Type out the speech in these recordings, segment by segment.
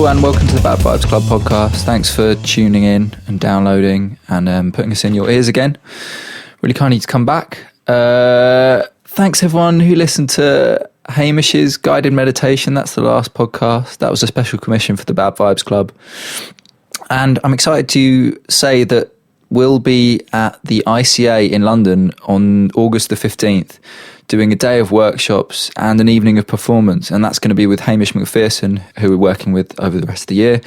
and welcome to the Bad Vibes Club podcast. Thanks for tuning in and downloading and putting us in your ears again. Really kind of need to come back. Thanks everyone who listened to Hamish's guided meditation. That's the last podcast. That was a special commission for the Bad Vibes Club. And I'm excited to say that we'll be at the ICA in London on August the 15th, doing a day of workshops and an evening of performance. And that's going to be with Hamish McPherson, who we're working with over the rest of the year,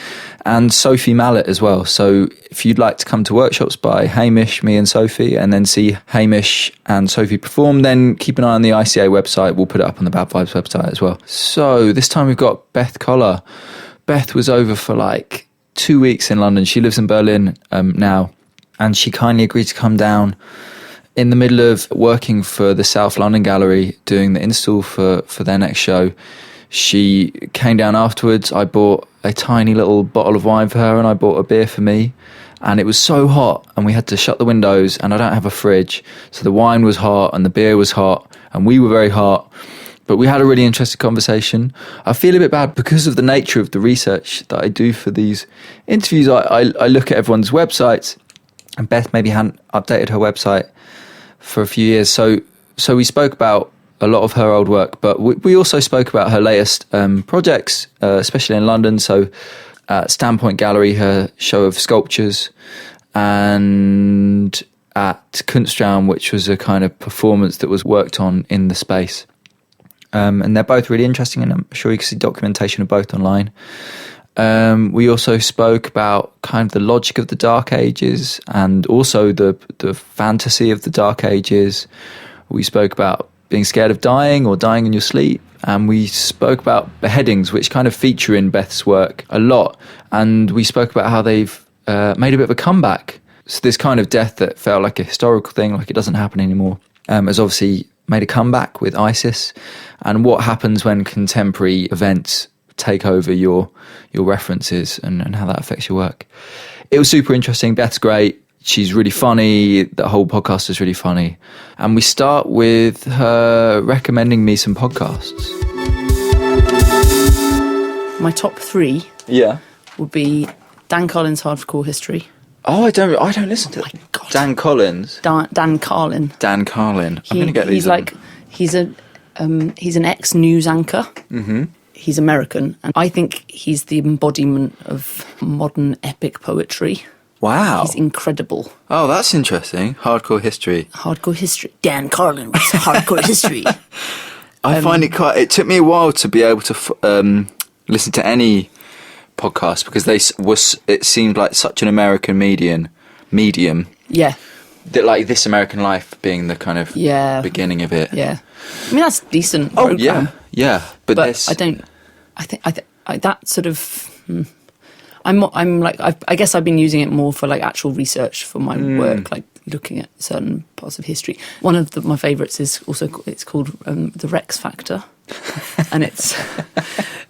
and Sophie Mallet as well. So if you'd like to come to workshops by Hamish, me and Sophie, and then see Hamish and Sophie perform, then keep an eye on the ICA website. We'll put it up on the Bad Vibes website as well. So this time we've got Beth Collar. Beth was over for like 2 weeks in London. She lives in Berlin now, and she kindly agreed to come down in the middle of working for the South London Gallery, doing the install for their next show. She came down afterwards. I bought a tiny little bottle of wine for her, and I bought a beer for me. And it was so hot, and we had to shut the windows, and I don't have a fridge. So the wine was hot, and the beer was hot, and we were very hot. But we had a really interesting conversation. I feel a bit bad because of the nature of the research that I do for these interviews. I look at everyone's websites, and Beth maybe hadn't updated her website for a few years. So we spoke about a lot of her old work, but we also spoke about her latest projects, especially in London. So at Standpoint Gallery, her show of sculptures, and at Kunstraum, which was a kind of performance that was worked on in the space. And they're both really interesting, and I'm sure you can see documentation of both online. We also spoke about kind of the logic of the Dark Ages, and also the fantasy of the Dark Ages. We spoke about being scared of dying or dying in your sleep, and we spoke about beheadings, which kind of feature in Beth's work a lot. And we spoke about how they've made a bit of a comeback. So this kind of death that felt like a historical thing, like it doesn't happen anymore, has obviously made a comeback with ISIS, and what happens when contemporary events take over your references and how that affects your work. It was super interesting. Beth's great. She's really funny. The whole podcast is really funny. And we start with her recommending me some podcasts. My top three would be Dan Carlin's Hardcore History. Oh, I don't listen to my God. Dan Collins. Dan Carlin. Dan Carlin. I'm going to get these. He's an ex-news anchor. Mm-hmm. He's American, and I think he's the embodiment of modern epic poetry. Wow. He's incredible. Oh, that's interesting. Hardcore history. Hardcore history. Dan Carlin was Hardcore History. I find it took me a while to be able to listen to any podcast, because it seemed like such an American medium. Yeah. That, like, This American Life being the kind of beginning of it. Yeah. I mean, that's decent. Oh, program. yeah. But this... I think that sort of... I guess I've been using it more for like actual research for my work, like looking at certain parts of history. One of my favourites is also, it's called The Rex Factor, and it's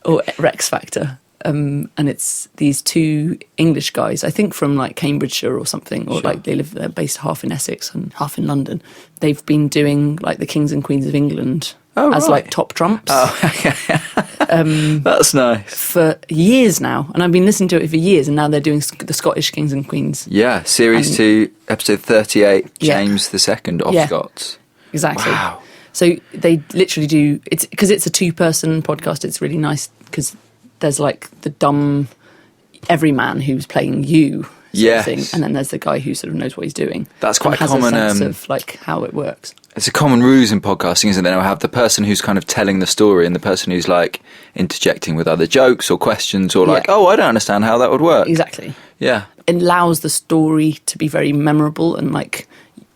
or Rex Factor, and it's these two English guys, I think from like Cambridgeshire or something, or like they're based half in Essex and half in London. They've been doing like the kings and queens of England as like top trumps. That's nice. For years now, and I've been listening to it for years, and now they're doing the Scottish kings and queens. Yeah, series 2, episode 38, James II of Scots. Exactly. Wow. So they literally do, it's because it's a 2-person podcast. It's really nice because there's like the dumb everyman who's playing you sort of thing, and then there's the guy who sort of knows what he's doing. That's quite has common. A sense of like how it works. It's a common ruse in podcasting, isn't it? They'll have the person who's kind of telling the story and the person who's like interjecting with other jokes or questions or like, oh, I don't understand how that would work. Exactly. Yeah. It allows the story to be very memorable and like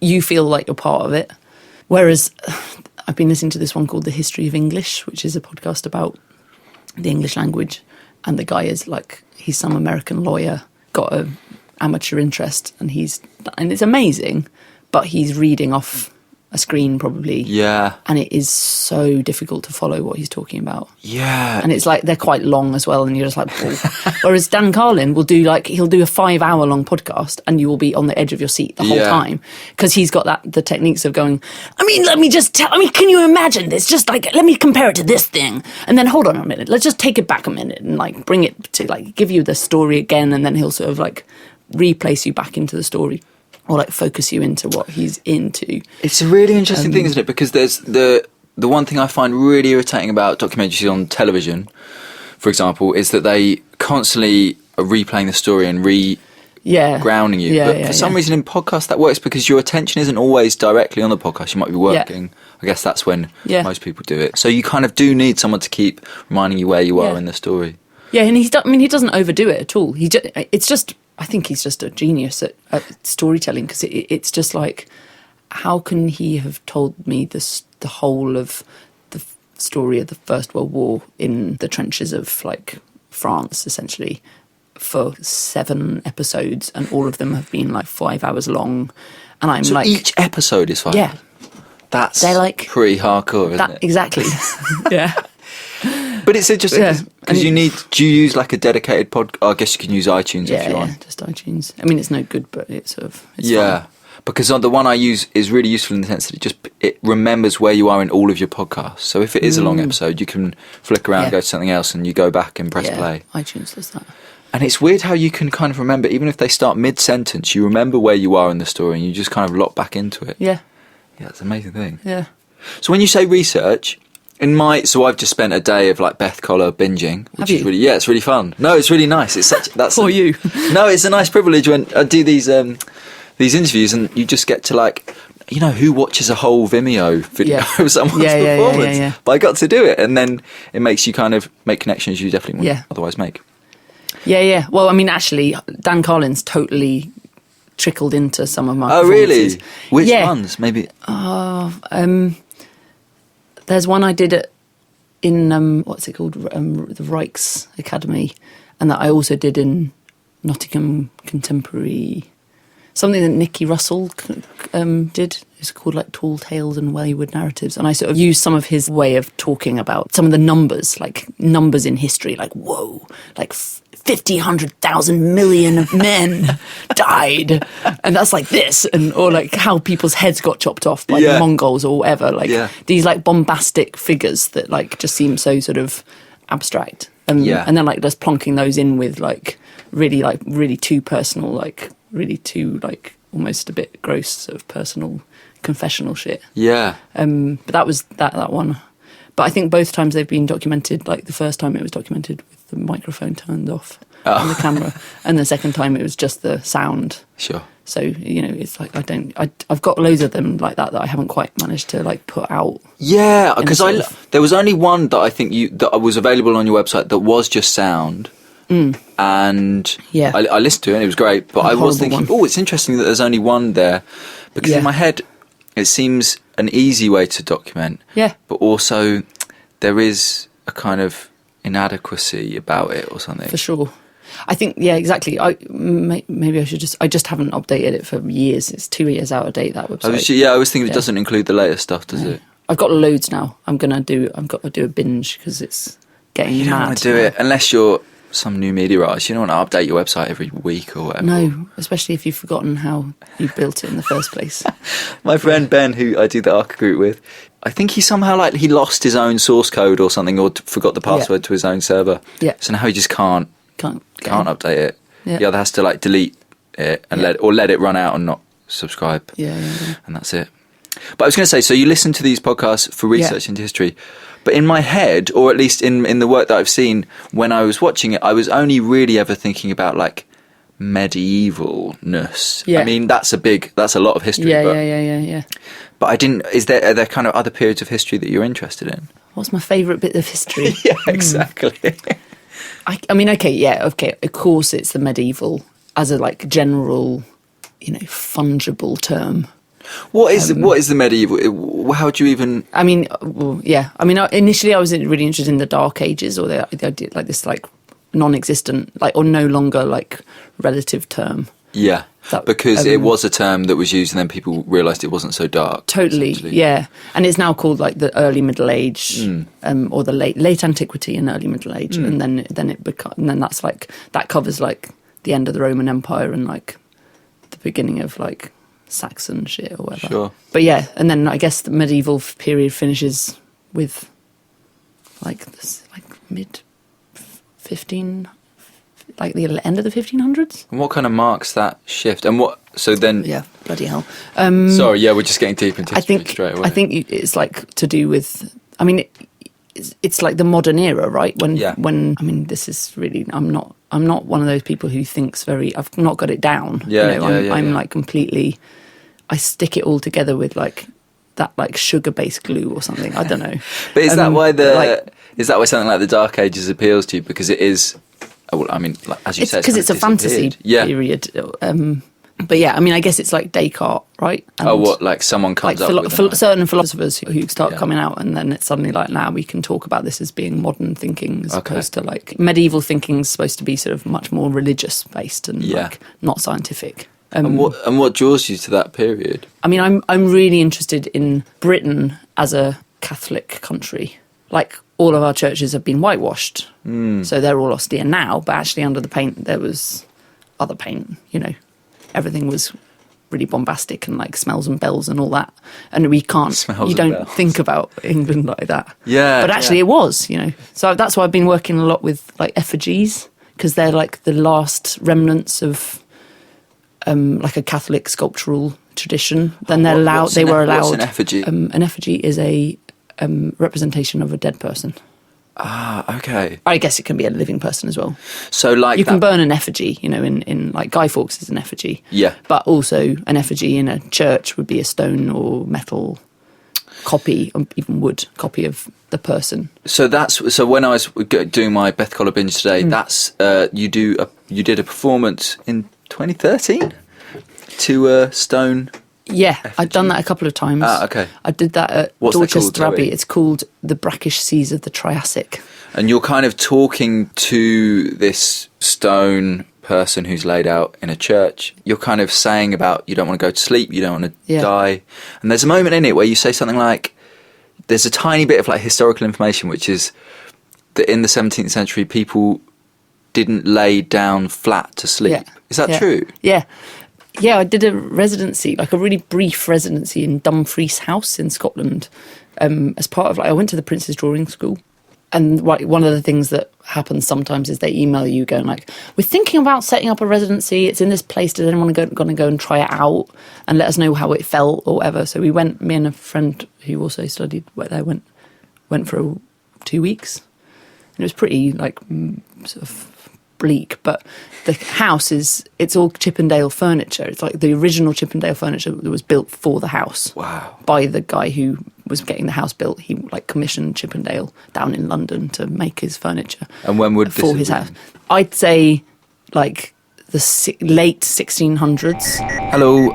you feel like you're part of it. Whereas I've been listening to this one called The History of English, which is a podcast about the English language. And the guy is like, he's some American lawyer, got an amateur interest, and it's amazing, but he's reading off a screen probably. Yeah. And it is so difficult to follow what he's talking about. Yeah. And it's like they're quite long as well, and you're just like, whoa. Whereas Dan Carlin will do he'll do a 5-hour long podcast, and you will be on the edge of your seat the whole time, because he's got the techniques of going, can you imagine this? Just like, let me compare it to this thing, and then hold on a minute, let's just take it back a minute and like bring it to like give you the story again, and then he'll sort of like replace you back into the story, or like focus you into what he's into. It's a really interesting thing, isn't it? Because there's the one thing I find really irritating about documentaries on television, for example, is that they constantly are replaying the story and grounding you. But for some reason in podcasts that works, because your attention isn't always directly on the podcast. You might be working. Yeah. I guess that's when most people do it. So you kind of do need someone to keep reminding you where you are in the story. Yeah, and he doesn't overdo it at all. I think he's just a genius at storytelling, because it's just like, how can he have told me the whole of the story of the First World War in the trenches of like France, essentially, for 7 episodes, and all of them have been like 5 hours long, and I'm like, each episode is 5. Yeah, they're like pretty hardcore, isn't it? Exactly. Yeah. But it's interesting because do you use like a dedicated I guess you can use iTunes if you want. Yeah, just iTunes. I mean, it's no good, but it's fun. Because the one I use is really useful in the sense that it remembers where you are in all of your podcasts. So if it is a long episode, you can flick around, go to something else, and you go back and press play. iTunes does that. And it's weird how you can kind of remember, even if they start mid-sentence, you remember where you are in the story, and you just kind of lock back into it. Yeah. Yeah, it's an amazing thing. Yeah. So when you say research, I've just spent a day of like Beth Collar binging, which is really, it's really fun. No, it's really nice. It's for you. No, it's a nice privilege when I do these interviews, and you just get to like, who watches a whole Vimeo video of someone's performance? Yeah. But I got to do it, and then it makes you kind of make connections you definitely wouldn't otherwise make. Yeah. Well, I mean, actually, Dan Carlin's totally trickled into some of my performances. Oh, really? Which ones? Maybe. There's one I did in what's it called, the Rijks Academy, and that I also did in Nottingham Contemporary. Something that Nicky Russell did. It's called like Tall Tales and Wayward Narratives, and I sort of used some of his way of talking about some of the numbers, like numbers in history, like whoa, like 50, 100,000 million of men died, and that's like this, or like how people's heads got chopped off by the Mongols or whatever, like these like bombastic figures that like just seem so sort of abstract, and then like just plonking those in with like really too personal, like really too like almost a bit gross sort of personal confessional shit. But that was that one. But I think both times they've been documented, like the first time it was documented with the microphone turned off on the camera, and the second time it was just the sound. Sure. So, it's like I've got loads of them like that I haven't quite managed to like put out. Yeah, because there was only one that I think that was available on your website that was just sound. And I listened to it and it was great, but I was thinking, it's interesting that there's only one there, because in my head it seems an easy way to document, but also there is a kind of inadequacy about it or something. For sure. I think, exactly. Maybe I just haven't updated it for years. It's 2 years out of date, that website. I was thinking it doesn't include the latest stuff, does it? I've got loads now. I've got to do a binge because it's getting mad. You don't want to do it unless you're some new media artist. You don't want to update your website every week or whatever. No, especially if you've forgotten how you built it in the first place. My friend Ben, who I do the Arca group with, I think he somehow he lost his own source code or something, or forgot the password to his own server. Yeah. So now he just can't update it. Yeah. The other has to delete it and let it run out and not subscribe. Yeah. And that's it. But I was going to say, so you listen to these podcasts for research into history. But in my head, or at least in the work that I've seen, when I was watching it, I was only really ever thinking about medievalness. Yeah. I mean, that's a lot of history. Yeah. But I didn't. Are there kind of other periods of history that you're interested in? What's my favourite bit of history? Yeah, exactly. I mean, okay. Of course, it's the medieval as a general, fungible term. What is the medieval? How do you even? I mean, initially I was really interested in the Dark Ages, or the idea this non-existent or no longer relative term. Yeah, That, because it was a term that was used and then people realised it wasn't so dark. Totally, yeah. And it's now called like the early Middle Age, or the late antiquity and early Middle Age, and then that's like that covers like the end of the Roman Empire and like the beginning of like Saxon shit or whatever. Sure. But yeah, and then I guess the medieval period finishes with like mid 15, like the end of the 1500s. And what kind of marks that shift? And what? So then, Yeah, bloody hell. sorry, yeah, we're just getting deep into history straight away. I think it's like to do with. I mean, it's like the modern era, right? When I mean, this is really. I'm not one of those people who thinks very. I've not got it down. Yeah, I'm like completely. I stick it all together with like that, like sugar-based glue or something. I don't know. But is that why is that why something like the Dark Ages appeals to you? Because it is. Well, I mean, like, as you said, because it's a fantasy period. But yeah, I mean, I guess it's like Descartes, right? And like someone comes like up with certain philosophers who start coming out, and then it's suddenly like, now we can talk about this as being modern thinking, as opposed to like medieval thinking is supposed to be sort of much more religious based and like not scientific. And what draws you to that period? I mean, I'm really interested in Britain as a Catholic country. Like, all of our churches have been whitewashed, so they're all austere now. But actually, under the paint, there was other paint. You know, everything was really bombastic and like smells and bells and all that. And we can't. You don't think about England like that. Yeah. But actually, it was. You know, so that's why I've been working a lot with like effigies, because they're like the last remnants of like a Catholic sculptural tradition. Then they're allowed. They were allowed. What's an effigy? An effigy is a representation of a dead person. Ah, okay. I guess it can be a living person as well. So, like, you can burn an effigy, you know, in like Guy Fawkes is an effigy. Yeah. But also an effigy in a church would be a stone or metal copy, or even wood copy of the person. So when I was doing my Beth Collar binge today, that's you did a performance in 2013 to a stone. Yeah, effigy. I've done that a couple of times. Ah, okay. I did that at Dorchester Abbey. It's called The Brackish Seas of the Triassic. And you're kind of talking to this stone person who's laid out in a church. You're kind of saying about you don't want to go to sleep, you don't want to die. And there's a moment in it where you say something like, there's a tiny bit of like historical information, which is that in the 17th century, people didn't lay down flat to sleep. Yeah. Is that true? Yeah. Yeah, I did a residency, like a really brief residency in Dumfries House in Scotland, as part of, like, I went to the Prince's Drawing School. And one of the things that happens sometimes is they email you going like, we're thinking about setting up a residency. It's in this place. Does anyone going to go and try it out and let us know how it felt or whatever? So we went, me and a friend who also studied there went for 2 weeks. And it was pretty like sort of bleak, but the house it's all Chippendale furniture. It's like the original Chippendale furniture that was built for the house. Wow. By the guy who was getting the house built. He like commissioned Chippendale down in London to make his furniture. And when would for his house? I'd say like the late 1600s. Hello,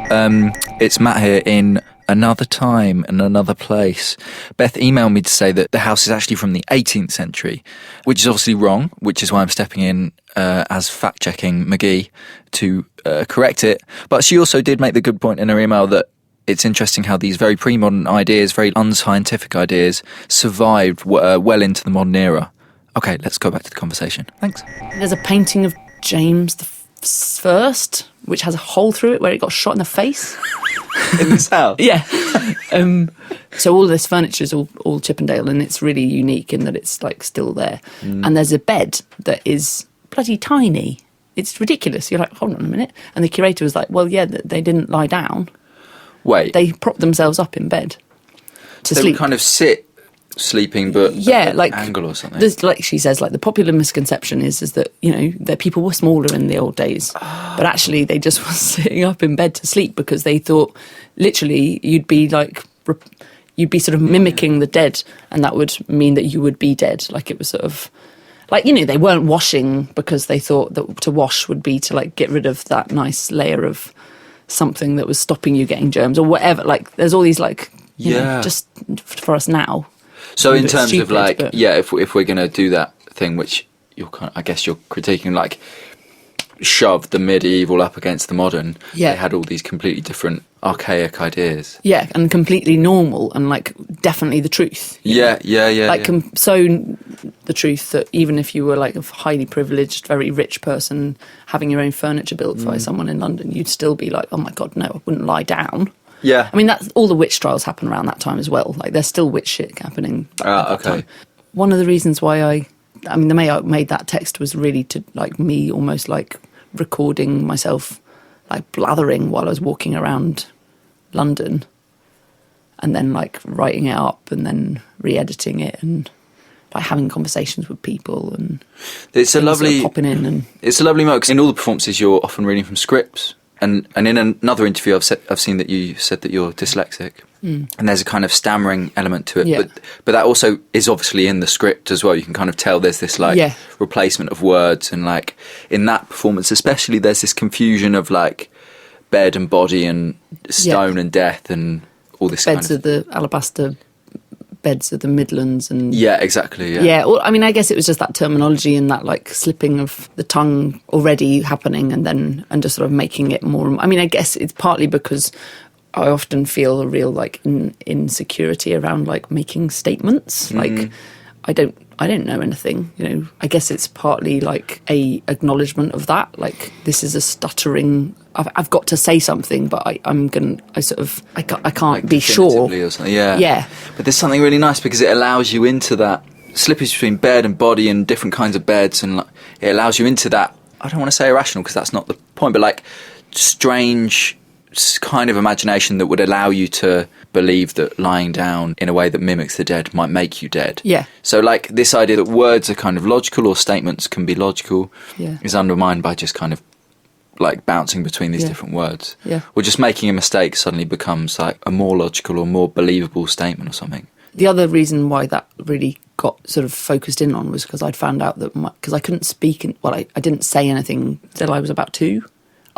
it's Matt here in another time and another place. Beth emailed me to say that the house is actually from the 18th century, which is obviously wrong, which is why I'm stepping in as fact-checking McGee to correct it. But she also did make the good point in her email that it's interesting how these very pre-modern ideas, very unscientific ideas, survived well into the modern era. Okay, let's go back to the conversation. Thanks. There's a painting of James the First, which has a hole through it where it got shot in the face. In this house? Yeah. So all this furniture is all Chippendale, and it's really unique in that it's like still there. And there's a bed that is bloody tiny. It's ridiculous. You're like, hold on a minute. And the curator was like, well, yeah, they didn't lie down. Wait. They propped themselves up in bed to sleep. They would kind of sit sleeping, but at an angle or something. Like she says, like the popular misconception is that, you know, that people were smaller in the old days, but actually they just were sitting up in bed to sleep because they thought literally you'd be sort of mimicking the dead, and that would mean that you would be dead. Like it was sort of like, you know, they weren't washing because they thought that to wash would be to like get rid of that nice layer of something that was stopping you getting germs or whatever. Like there's all these like, you know, just for us now. So in terms of like, if we're going to do that thing, which I guess you're critiquing, like shoved the medieval up against the modern, Yeah. they had all these completely different archaic ideas. Yeah, and completely normal and like definitely the truth. Yeah. Like so the truth that even if you were like a highly privileged, very rich person having your own furniture built by someone in London, you'd still be like, oh my God, no, I wouldn't lie down. Yeah. I mean, that's all the witch trials happen around that time as well. Like there's still witch shit happening. At that Okay. time. One of the reasons why the way I made that text was really to like me almost like recording myself like blathering while I was walking around London and then like writing it up and then re-editing it and like having conversations with people and it's a lovely popping in and it's a lovely moment 'cause in all the performances you're often reading from scripts and in another interview I've seen that you said that you're dyslexic and there's a kind of stammering element to it Yeah. but that also is obviously in the script as well. You can kind of tell there's this like Yeah. replacement of words and like in that performance especially there's this confusion of like bed and body and stone and death and all this beds kind of the alabaster beds of the Midlands and yeah exactly yeah. Well, I mean, I guess it was just that terminology and that like slipping of the tongue already happening and just sort of making it more. I mean, I guess it's partly because I often feel a real like insecurity around like making statements. Like I don't know anything, you know. I guess it's partly like a acknowledgement of that. Like this is a stuttering. I've got to say something, but I can't be sure. Or something. Yeah. Yeah. But there's something really nice because it allows you into that slippage between bed and body and different kinds of beds, and like, it allows you into that. I don't want to say irrational because that's not the point, but like strange kind of imagination that would allow you to believe that lying down in a way that mimics the dead might make you dead. Yeah. So like this idea that words are kind of logical or statements can be logical is undermined by just kind of like bouncing between these different words. Yeah. Or just making a mistake suddenly becomes like a more logical or more believable statement or something. The other reason why that really got sort of focused in on was because I'd found out that because I couldn't speak, I didn't say anything till I was about 2.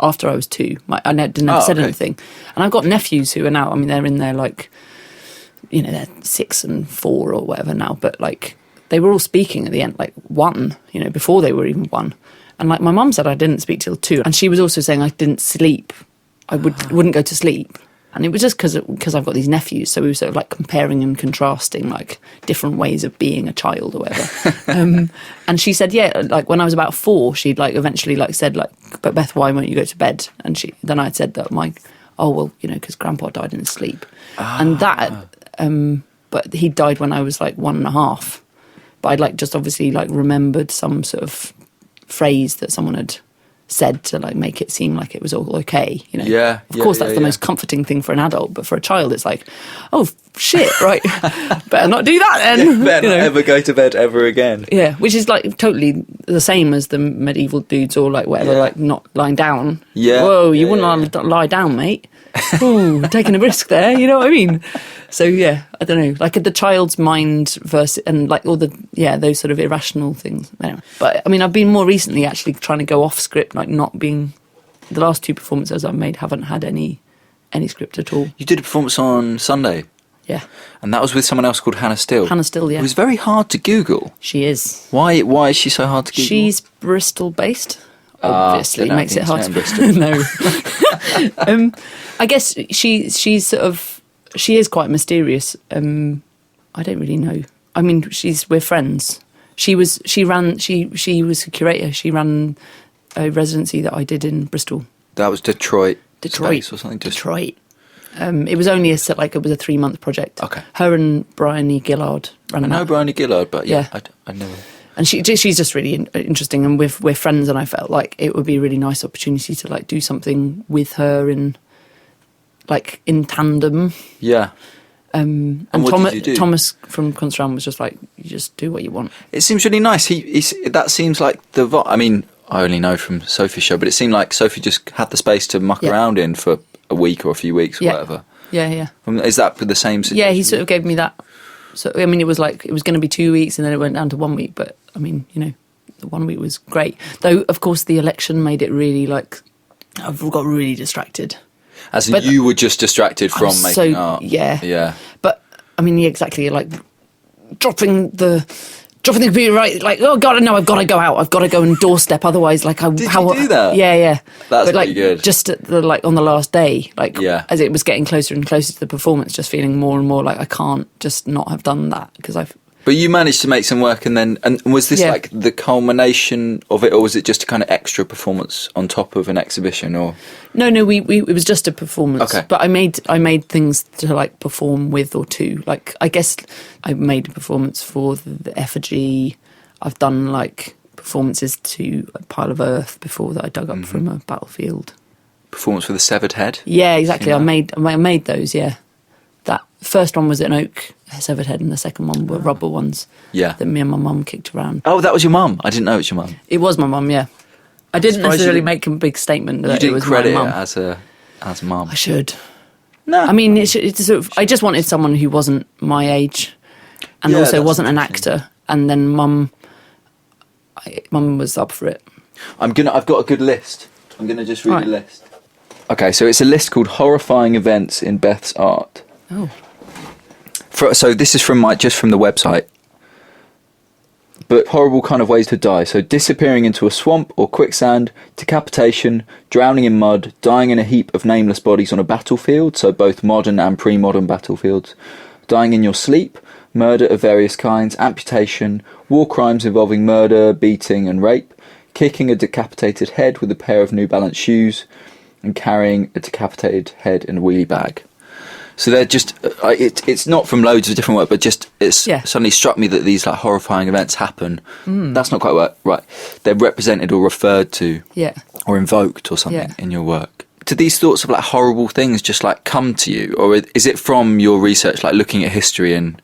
After I was 2, I never said anything. And I've got nephews who are now, I mean, they're in their like, you know, they're 6 and 4 or whatever now, but like they were all speaking at the end, like 1, you know, before they were even 1. And like my mum said I didn't speak till 2, and she was also saying I didn't sleep. I wouldn't go to sleep. And it was just because I've got these nephews, so we were sort of like comparing and contrasting like different ways of being a child or whatever. And she said, yeah, like when I was about 4, she'd like eventually like said like, but Beth, why won't you go to bed? And then I'd said that oh well, you know, because Grandpa died in his sleep, and that. But he died when I was like 1.5. But I'd like just obviously like remembered some sort of phrase that someone had said to like make it seem like it was all okay, you know. Yeah. Of course, that's the most comforting thing for an adult, but for a child, it's like, oh shit, right, better not do that then. Better not ever go to bed ever again. Yeah, which is like totally the same as the medieval dudes or like whatever, like not lying down. Yeah. Whoa, you wouldn't lie down, mate. Ooh, taking a risk there, you know what I mean? So yeah, I don't know, like the child's mind versus and like all those sort of irrational things. Anyway, but I mean, I've been more recently actually trying to go off script, like not being. The last 2 performances I've made haven't had any script at all. You did a performance on Sunday. Yeah, And that was with someone else called Hannah Still. Hannah Still, yeah. It was very hard to Google. She is. Why is she so hard to Google? She's Bristol based. Obviously, don't makes it think hard. so in Bristol. No. I guess she's sort of she is quite mysterious. I don't really know. I mean, we're friends. She was a curator. She ran a residency that I did in Bristol. That was Detroit Space or something. Detroit. It was only a 3-month project. Okay. Her and Bryony Gillard ran that. I know Bryony Gillard, but yeah. I never. And she's just really interesting, and we're friends, and I felt like it would be a really nice opportunity to like do something with her in tandem. Yeah. And what did you do? Thomas from Constram was just like, you just do what you want. It seems really nice. That seems like I mean, I only know from Sophie's show, but it seemed like Sophie just had the space to muck around in for a week or a few weeks or whatever. Yeah. Is that the same situation? Yeah, he sort of gave me that. So I mean, it was going to be 2 weeks, and then it went down to 1 week. But I mean, you know, the 1 week was great. Though, of course, the election made it really I've got really distracted. As in, you were just distracted from making art. Yeah. Yeah. But I mean, exactly, like dropping the dropping the computer, right? Like, oh God, no, I've got to go out. I've got to go and doorstep. Otherwise, like, Did you do that? Yeah. That's but, like, pretty good. just at the, like, on the last day, like, Yeah. as it was getting closer and closer to the performance, just feeling more and more like I can't just not have done that because I've. But you managed to make some work, and was this Yeah. like the culmination of it, or was it just a kind of extra performance on top of an exhibition? Or No, it was just a performance. Okay. But I made things to like perform with or to. Like I guess I made a performance for the effigy. I've done like performances to a pile of earth before that I dug up from a battlefield. performance with a severed head? Yeah, exactly. Yeah. I made those. Yeah, that first one was an oak severed head, and the second one were rubber ones. Yeah. That me and my mum kicked around. Oh, that was your mum. I didn't know it was your mum. It was my mum. Yeah, I didn't surprised necessarily you make a big statement You that it didn't was credit my it mum. as mum. I should. No. I mean, it's sort of. I just wanted someone who wasn't my age, and Yeah, also that's wasn't an interesting. actor. And then mum was up for it. I've got a good list. I'm gonna just read Right. the list. Okay, so it's a list called Horrifying Events in Beth's Art. Oh, So this is from the website. But horrible kind of ways to die. So disappearing into a swamp or quicksand, decapitation, drowning in mud, dying in a heap of nameless bodies on a battlefield, so both modern and pre-modern battlefields, dying in your sleep, murder of various kinds, amputation, war crimes involving murder, beating and rape, kicking a decapitated head with a pair of New Balance shoes, and carrying a decapitated head in a wheelie bag. So they're just, it's not from loads of different work, but just, it's Yeah. suddenly struck me that these like horrifying events happen. That's not quite right. They're represented or referred to yeah. or invoked or something Yeah. in your work. Do these thoughts of like horrible things just like come to you? Or is it from your research, like looking at history and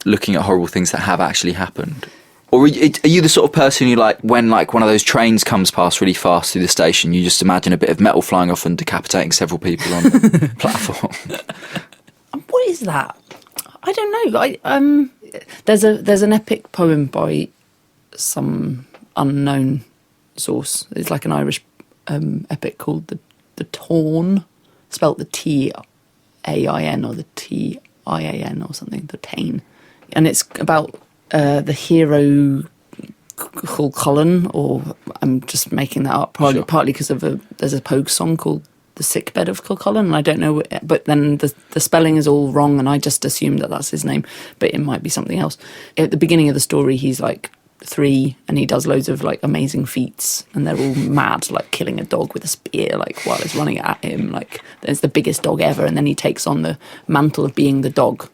looking at horrible things that have actually happened? Or are you the sort of person who, like, when like one of those trains comes past really fast through the station, you just imagine a bit of metal flying off and decapitating several people on the platform? What is that? I don't know. There's an epic poem by some unknown source. It's like an Irish epic called the Taun, spelt the T-A-I-N or the T-I-A-N or something. The Tain, and it's about the hero called Colin, or I'm just making that up partly because there's a Pogue song called The Sickbed of Colin, and I don't know, but then the spelling is all wrong, and I just assumed that that's his name, but it might be something else. At the beginning of the story, he's like 3, and he does loads of like amazing feats, and they're all mad, like killing a dog with a spear, like while it's running at him, like it's the biggest dog ever, and then he takes on the mantle of being the dog.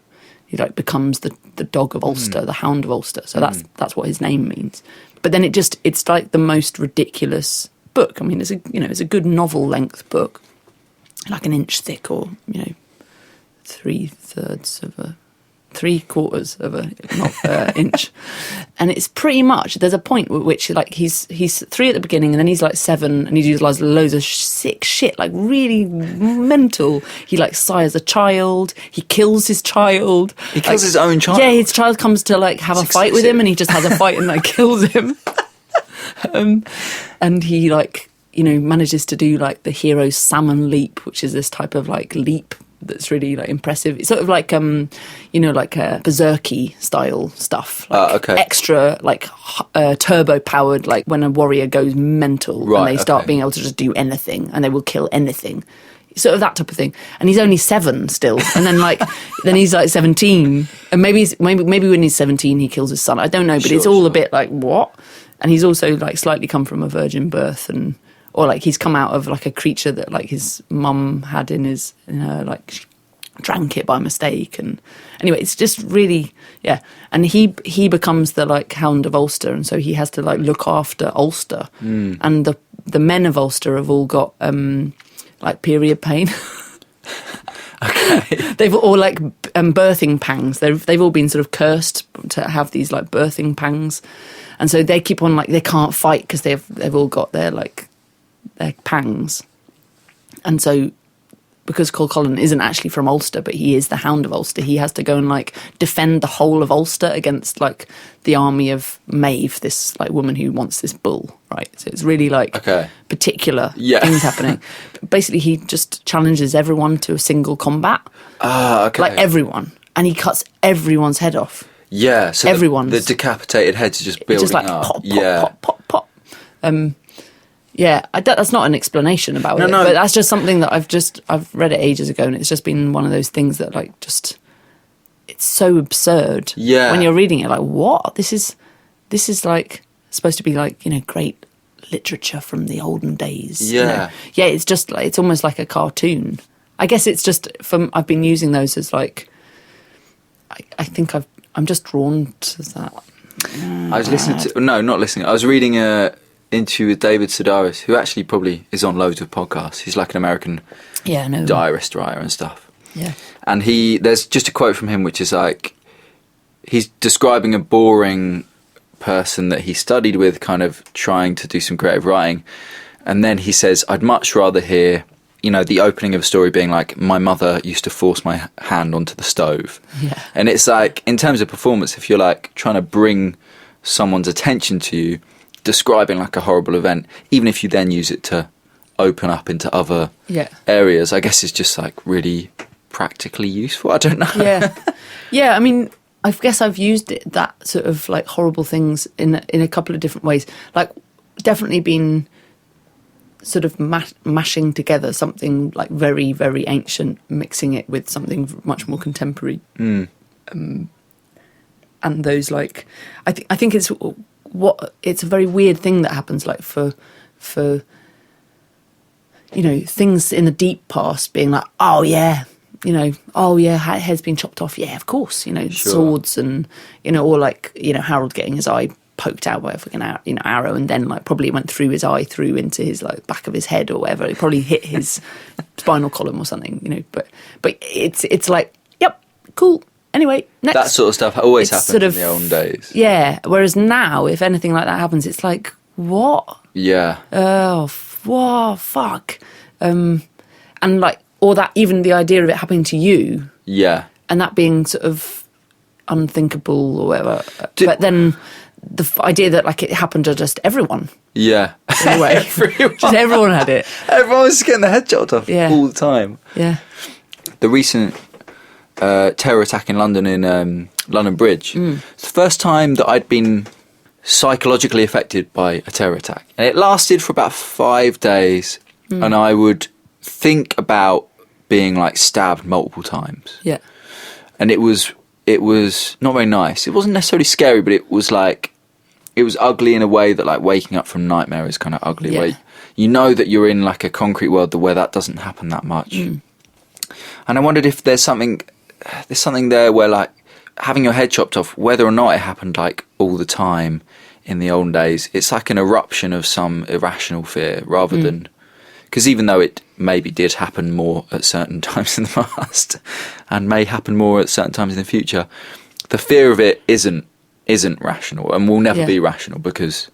He like becomes the dog of Ulster, the Hound of Ulster. So that's what his name means. But then it's like the most ridiculous book. I mean, it's a good novel length book, like an inch thick, or 3/4 of a inch, and it's pretty much, there's a point at which like he's 3 at the beginning, and then he's like 7, and he does loads of sick shit, like really mental. He like sires a child, he kills his child, He kills his own child? Yeah, his child comes to like have a fight with him, and he just has a fight and like kills him. And he like manages to do like the hero's salmon leap, which is this type of like leap that's really like impressive. It's sort of like like berserky style stuff, like okay. extra like turbo powered, like when a warrior goes mental, Right, and they start okay. being able to just do anything, and they will kill anything, sort of that type of thing. And he's only 7 still, and then like then he's like 17, and maybe when he's 17 he kills his son, I don't know, but it's all a bit like what. And he's also like slightly come from a virgin birth, or like he's come out of like a creature that like his mum had in her, like she drank it by mistake. And anyway, it's just really, yeah. And he becomes the like Hound of Ulster, and so he has to like look after Ulster. And the men of Ulster have all got like period pain. Okay. They've all like birthing pangs. They've all been sort of cursed to have these like birthing pangs, and so they keep on like they can't fight because they've all got their pangs. And so because Colin isn't actually from Ulster, but he is the Hound of Ulster, he has to go and like defend the whole of Ulster against like the army of Maeve, this like woman who wants this bull, right? So it's really like particular things happening. Basically, he just challenges everyone to a single combat. Okay. Like everyone. And he cuts everyone's head off. Yeah, so everyone's the decapitated heads are just building just like up. pop, pop, pop, pop, pop. That's not an explanation about it, but that's just something that I've read it ages ago, and it's just been one of those things that like just it's so absurd. Yeah, when you're reading it, like what this is like supposed to be like great literature from the olden days. Yeah, it's just like it's almost like a cartoon. I guess it's just I've been using those as like I think I'm just drawn to that. I was I was reading a interview with David Sedaris, who actually probably is on loads of podcasts. He's like an American diarist writer and stuff. Yeah. And there's just a quote from him which is like, he's describing a boring person that he studied with, kind of trying to do some creative writing. And then he says, I'd much rather hear, the opening of a story being like, my mother used to force my hand onto the stove. Yeah. And it's like, in terms of performance, if you're like trying to bring someone's attention to you, describing like a horrible event, even if you then use it to open up into other areas, I guess it's just like really practically useful. I don't know. Yeah. I mean, I guess I've used that sort of like horrible things in a couple of different ways. Like, definitely been sort of mashing together something like very, very ancient, mixing it with something much more contemporary. And those like, I think it's a very weird thing that happens, like for things in the deep past being like, head's been chopped off, of course, Sure. Swords and or like Harold getting his eye poked out by a fucking arrow, and then like probably went through his eye through into his like back of his head or whatever. It probably hit his spinal column or something, but it's like, yep, cool. Anyway, next. That sort of stuff always happened in the olden days. Yeah, whereas now, if anything like that happens, it's like, what? Yeah. Oh, fuck. And like, or that, even the idea of it happening to you. Yeah. And that being sort of unthinkable or whatever. But then the idea that like it happened to just everyone. Yeah. In a way. Just everyone had it. Everyone was getting their head chopped off all the time. Yeah. The recent terror attack in London, in London Bridge, it's the first time that I'd been psychologically affected by a terror attack. And it lasted for about 5 days, and I would think about being like stabbed multiple times. Yeah. And it was not very nice. It wasn't necessarily scary, but it was ugly in a way that like waking up from nightmare is kind of ugly. Yeah. Where you know that you're in like a concrete world where that doesn't happen that much. And I wondered if there's something there where like having your head chopped off, whether or not it happened like all the time in the olden days, it's like an eruption of some irrational fear rather than, because even though it maybe did happen more at certain times in the past and may happen more at certain times in the future, the fear of it isn't rational and will never be rational, because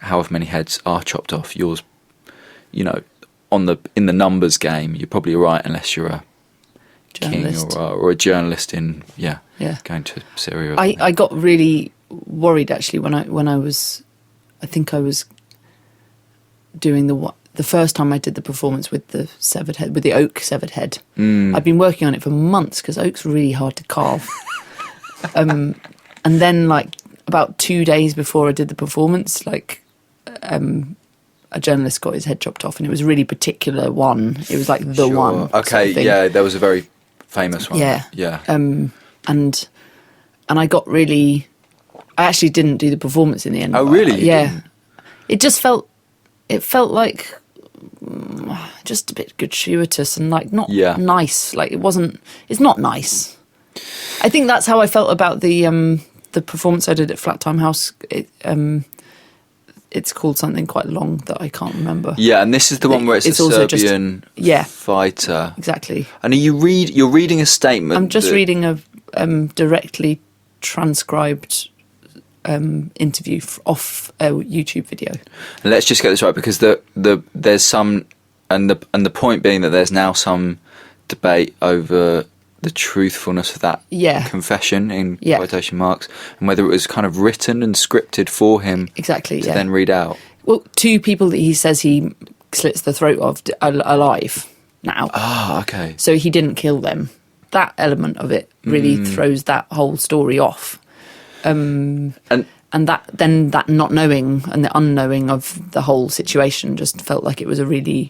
however many heads are chopped off, yours, in the numbers game, you're probably right, unless you're a journalist. king or a journalist in going to Syria. I got really worried actually when I was doing the first time I did the performance with the severed head, with the oak severed head. I'd been working on it for months because oak's really hard to carve. And then like about 2 days before I did the performance, like a journalist got his head chopped off, and it was a really particular one. It was like the one. Okay, there was a very famous one. Yeah. And I got really. I actually didn't do the performance in the end. Oh, really? Yeah. It just felt. It felt like just a bit gratuitous and like not nice. Like it's not nice. I think that's how I felt about the performance I did at Flat Time House. It's called something quite long that I can't remember. Yeah, and this is the one where it's a Serbian fighter. Exactly. And you're reading a statement. I'm just reading a directly transcribed interview off a YouTube video. And let's just get this right, because there's some, and the point being that there's now some debate over the truthfulness of that confession in quotation marks, and whether it was kind of written and scripted for him exactly to then read out. Well, 2 people that he says he slits the throat of are alive now. Ah, okay. So he didn't kill them. That element of it really throws that whole story off. And that not knowing and the unknowing of the whole situation just felt like it was a really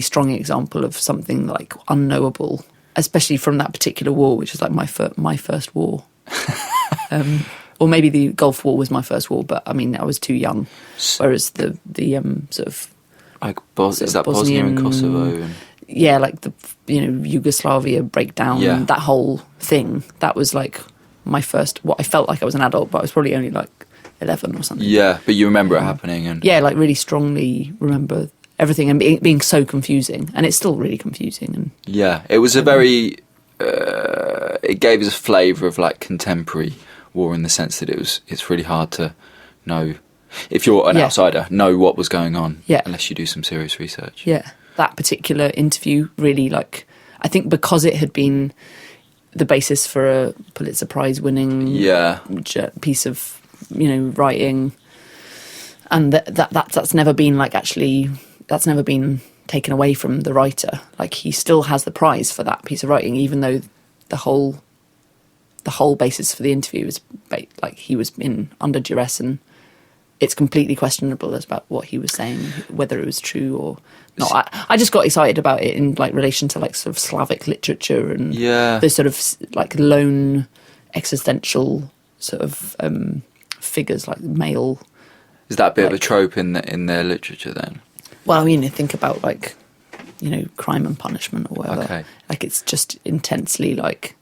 strong example of something like unknowable, especially from that particular war, which was like my first war. Or maybe the Gulf War was my first war, but I mean I was too young. Whereas the sort of like is that Bosnia and Kosovo? Yeah, like the Yugoslavia breakdown, that whole thing. That was like my first. What I felt like I was an adult, but I was probably only like 11 or something. Yeah, but you remember it happening, and like really strongly remember everything, and being so confusing, and it's still really confusing. And it was a very. It gave us a flavour of like contemporary war in the sense that it's really hard to know, if you're an outsider, know what was going on unless you do some serious research. Yeah, that particular interview really, like, I think because it had been the basis for a Pulitzer Prize winning piece of writing, and that's never been that's never been taken away from the writer. Like, he still has the prize for that piece of writing, even though the whole basis for the interview is like he was under duress, and it's completely questionable as about what he was saying, whether it was true or not. I just got excited about it in like relation to like sort of Slavic literature and the sort of like lone existential sort of figures, like male. Is that a bit of a trope in their literature then? Well, I mean, think about like, Crime and Punishment or whatever. Okay. Like, it's just intensely like.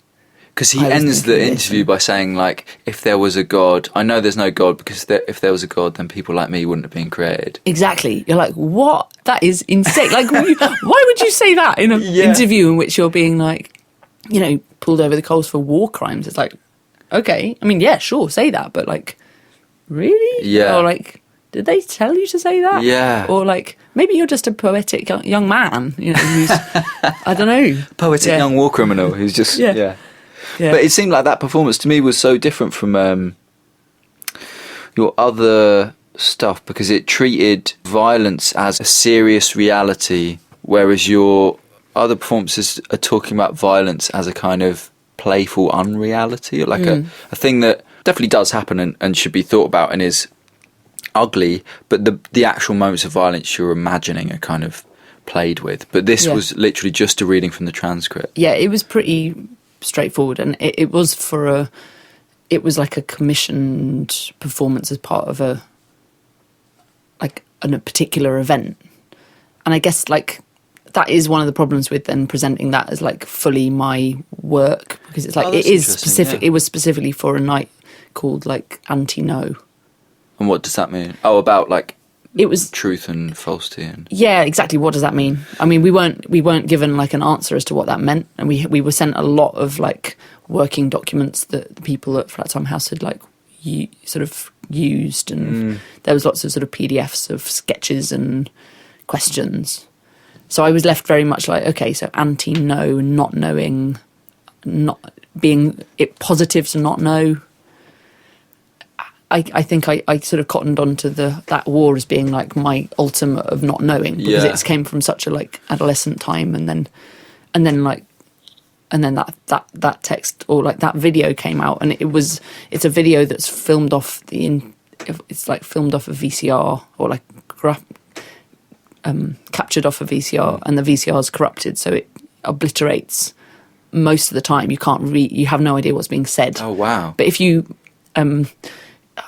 Because he ends the interview by saying, like, if there was a God, I know there's no God, because if there was a God, then people like me wouldn't have been created. Exactly. You're like, what? That is insane. Like, why would you say that in an interview in which you're being like, pulled over the coals for war crimes? It's like, okay, I mean, yeah, sure, say that, but like, really? Yeah. Or like, did they tell you to say that? Yeah. Or like, maybe you're just a poetic young man, who's, I don't know. Poetic young war criminal who's just, Yeah. But it seemed like that performance to me was so different from your other stuff, because it treated violence as a serious reality, whereas your other performances are talking about violence as a kind of playful unreality, or like a thing that definitely does happen and should be thought about and is ugly, but the actual moments of violence you're imagining are kind of played with. But this was literally just a reading from the transcript. Yeah, it was pretty straightforward, and it was like a commissioned performance as part of a particular event. And I guess like that is one of the problems with then presenting that as like fully my work, because it's like it is specific. It was specifically for a night called like Anti-No. And what does that mean? Oh, about like it was truth and falsity, and exactly. What does that mean? I mean, we weren't given like an answer as to what that meant, and we were sent a lot of like working documents that the people at Flat Time House had like sort of used, and there was lots of sort of PDFs of sketches and questions. So I was left very much like, okay, so anti-no, not knowing, not being it positive to not know. I think I sort of cottoned on to that war as being like my ultimate of not knowing, because it came from such a like adolescent time, and then that text or like that video came out, and it's a video that's filmed off it's like filmed off a VCR, or like captured off a VCR, and the VCR is corrupted, so it obliterates most of the time. You can't you have no idea what's being said. Oh wow. But if you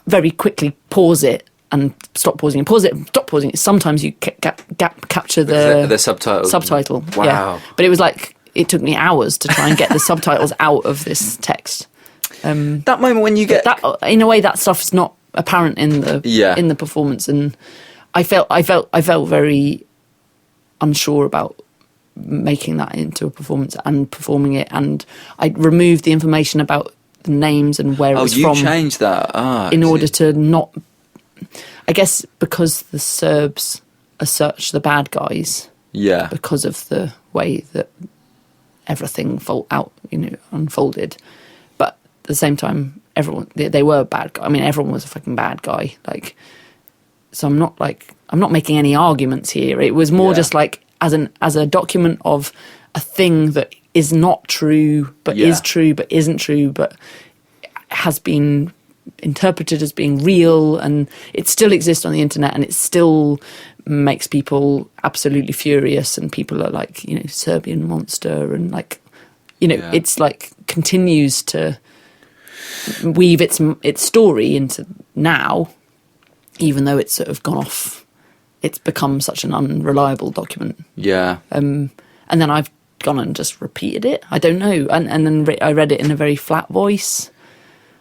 very quickly pause it and stop pausing and pause it and stop pausing it, sometimes you capture the subtitle. Wow. Yeah. But it was like it took me hours to try and get the subtitles out of this text. That moment when you get that, in a way, that stuff's not apparent in the performance, and I felt very unsure about making that into a performance and performing it, and I removed the information about the names and where it was from. Oh, you changed that? In order to not... I guess because the Serbs are such the bad guys, because of the way that everything unfolded. But at the same time, everyone they were bad guys. I mean, everyone was a fucking bad guy. Like, so I'm not making any arguments here. It was more just like as a document of a thing that is not true, but is true, but isn't true, but has been interpreted as being real, and it still exists on the internet, and it still makes people absolutely furious, and people are like, you know, Serbian monster, and like, you know, it's like continues to weave its story into now, even though it's sort of gone off. It's become such an unreliable document. Yeah. And then I've gone and just repeated it. I don't know. And then I read it in a very flat voice.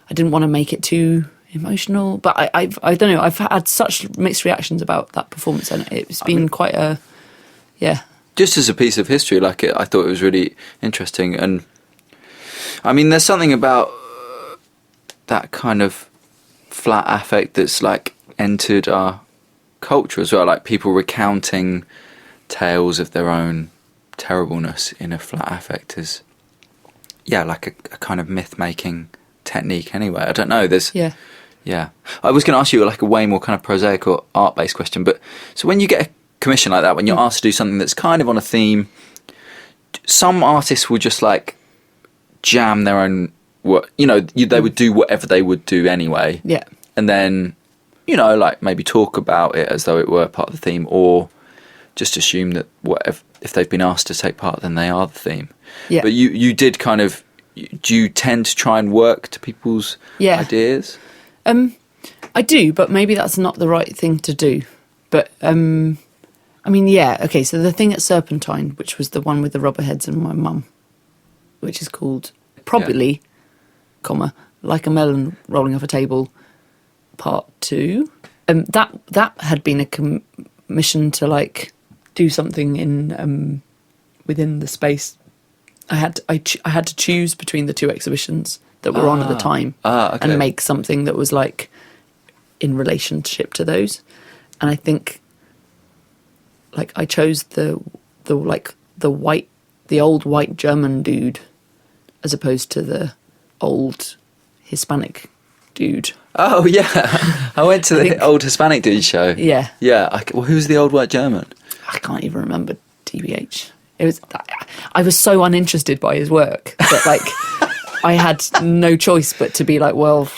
I didn't want to make it too emotional, but I don't know. I've had such mixed reactions about that performance, and it's been quite a, Just as a piece of history, like I thought it was really interesting. And I mean, there's something about that kind of flat affect that's like entered our culture as well, like people recounting tales of their own terribleness in a flat affect is like a kind of myth-making technique anyway. I don't know, there's I was going to ask you like a way more kind of prosaic or art-based question, but so when you get a commission like that, when you're asked to do something that's kind of on a theme, some artists will just like jam their own work, you know, they would do whatever they would do anyway, and then, you know, like maybe talk about it as though it were part of the theme, or just assume that if they've been asked to take part, then they are the theme. Yeah. But you did kind of, do you tend to try and work to people's ideas? I do, but maybe that's not the right thing to do. But, I mean, okay, so the thing at Serpentine, which was the one with the rubber heads and my mum, which is called probably, Like a Melon Rolling Off a Table, Part 2. That had been a commission to like do something in within the space. I had to choose between the two exhibitions that were on at the time, and make something that was like in relationship to those. And I think like I chose the old white German dude as opposed to the old Hispanic dude. Oh yeah, I went to the old Hispanic dude show. Yeah. Well, who's the old white German? I can't even remember. TBH. I was so uninterested by his work that like I had no choice but to be like, well,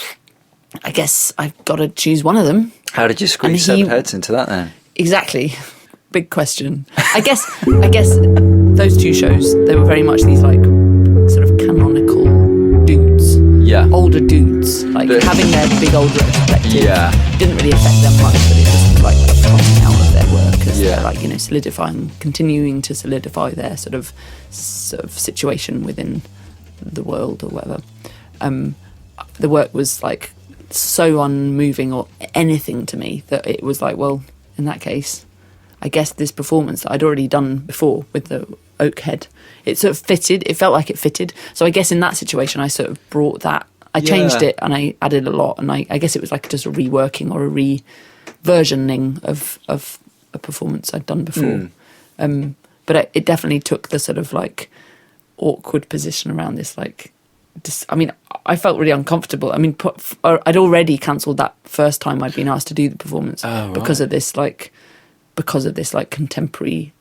I guess I've got to choose one of them. How did you squeeze seven heads into that then? Exactly. Big question. I guess those two shows, they were very much these like sort of canonical dudes. Yeah. Older dudes. Like having their big old retrospective didn't really affect them much, but it just like a popping out of their work as they're like, you know, continuing to solidify their sort of situation within the world or whatever. The work was like so unmoving or anything to me that it was like, well, in that case, I guess this performance that I'd already done before with the oak head, it sort of fitted. It felt like it fitted. So I guess in that situation, I sort of brought that. I changed it and I added a lot, and I guess it was like just a reworking or a re-versioning of a performance I'd done before. But it definitely took the sort of like awkward position around this like. I mean, I felt really uncomfortable. I mean, I'd already cancelled that first time I'd been asked to do the performance because of this like contemporary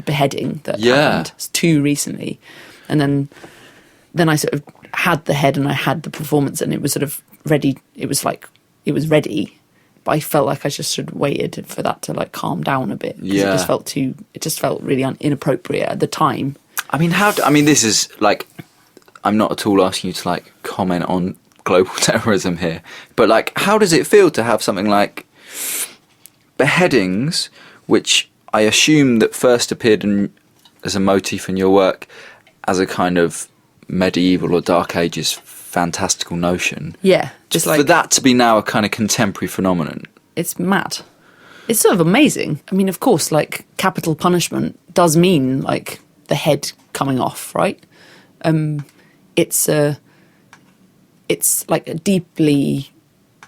beheading that happened too recently, and then I sort of had the head and I had the performance and it was sort of ready. It was ready, but I felt like I just should have waited for that to like calm down a bit. It just felt really inappropriate at the time. I mean, this is like, I'm not at all asking you to like comment on global terrorism here, but like, how does it feel to have something like beheadings, which I assume that first appeared as a motif in your work as a kind of medieval or Dark Ages fantastical notion? Yeah, just like for that to be now a kind of contemporary phenomenon. It's mad. It's sort of amazing. I mean, of course, like capital punishment does mean like the head coming off, right? It's like a deeply,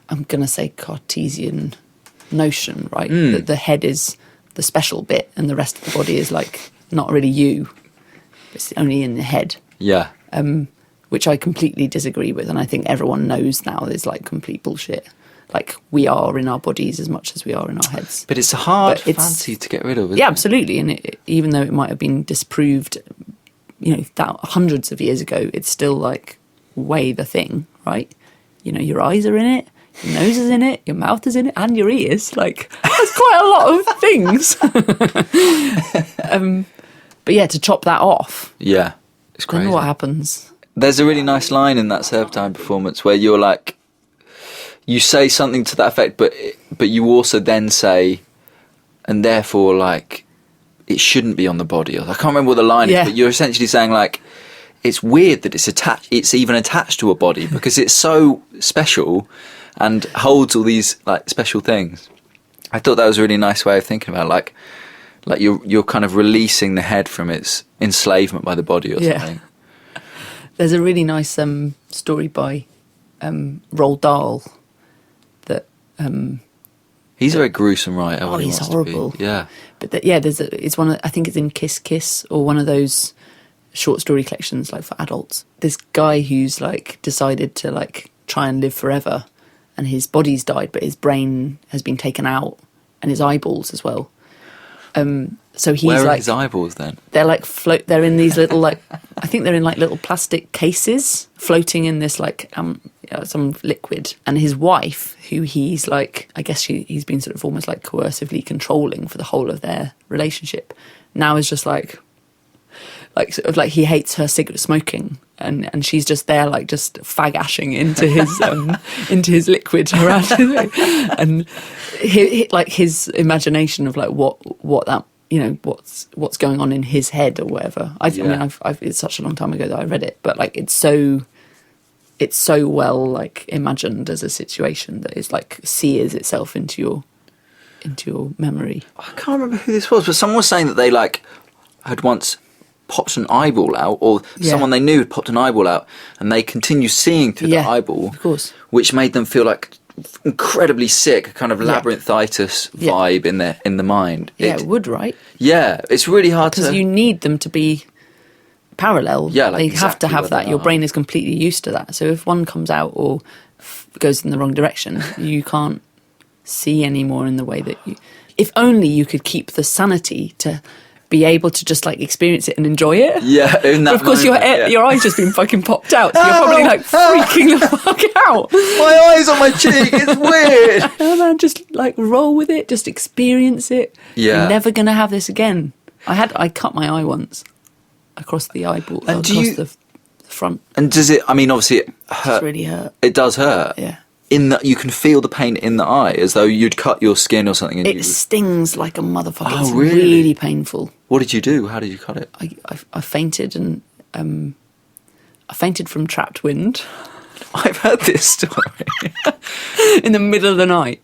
I'm going to say Cartesian notion, right? That the head is the special bit and the rest of the body is like not really you. It's only in the head. Yeah. Which I completely disagree with, and I think everyone knows now is like complete bullshit. Like we are in our bodies as much as we are in our heads. But it's a hard fancy to get rid of, isn't it? Absolutely. And even though it might have been disproved, you know, hundreds of years ago, it's still like way the thing, right? your eyes are in it, your nose is in it, your mouth is in it, and your ears. Like, that's quite a lot of things. But yeah, to chop that off. Yeah, it's crazy. Then what happens? There's a really nice line in that Serpentine performance where you're like, you say something to that effect, but you also then say, and therefore, like, it shouldn't be on the body. I can't remember what the line is, but you're essentially saying, like, it's weird that it's even attached to a body because it's so special and holds all these, like, special things. I thought that was a really nice way of thinking about it. Like you're kind of releasing the head from its enslavement by the body or something. There's a really nice story by Roald Dahl that he's a very gruesome writer. Oh, he's horrible. Yeah, but it's one. I think it's in Kiss Kiss or one of those short story collections like for adults. This guy who's like decided to like try and live forever, and his body's died, but his brain has been taken out and his eyeballs as well. So he's where are like his eyeballs then? They're like they're in these little like I think they're in like little plastic cases floating in this like some liquid. And his wife, who he's like, I guess he's been sort of almost like coercively controlling for the whole of their relationship, now is just like sort of like he hates her cigarette smoking, and she's just there like just fag-ashing into his liquid around and like his imagination of like what that what's going on in his head or whatever. I mean it's such a long time ago that I read it, but like it's so well like imagined as a situation that is like sears itself into your memory. I can't remember who this was, but someone was saying that they like had once popped an eyeball out, or someone they knew had popped an eyeball out, and they continue seeing through the eyeball, of course, which made them feel like incredibly sick, a kind of labyrinthitis vibe in the mind. It would, right? Yeah, it's really hard to, because you need them to be parallel. Yeah, like they have to have that. Your brain is completely used to that. So if one comes out or goes in the wrong direction, you can't see anymore in the way that you. If only you could keep the sanity to be able to just like experience it and enjoy it. Yeah, in that but of course moment, your eyes just been fucking popped out, so you're probably like freaking the fuck out. My eyes on my cheek, it's weird. Oh man, just like roll with it, just experience it. Yeah. You're never gonna have this again. I cut my eye once across the eyeball, and across the front. And does it, I mean obviously it hurt. It really hurt. It does hurt. Yeah. In that you can feel the pain in the eye, as though you'd cut your skin or something. And it stings like a motherfucker. Oh, it's really? really painful. What did you do? How did you cut it? I fainted, and I fainted from trapped wind. I've heard this story. In the middle of the night.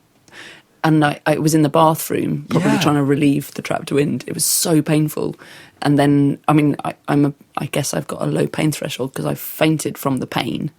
And I was in the bathroom, probably trying to relieve the trapped wind. It was so painful. And then, I mean, I guess I've got a low pain threshold because I fainted from the pain.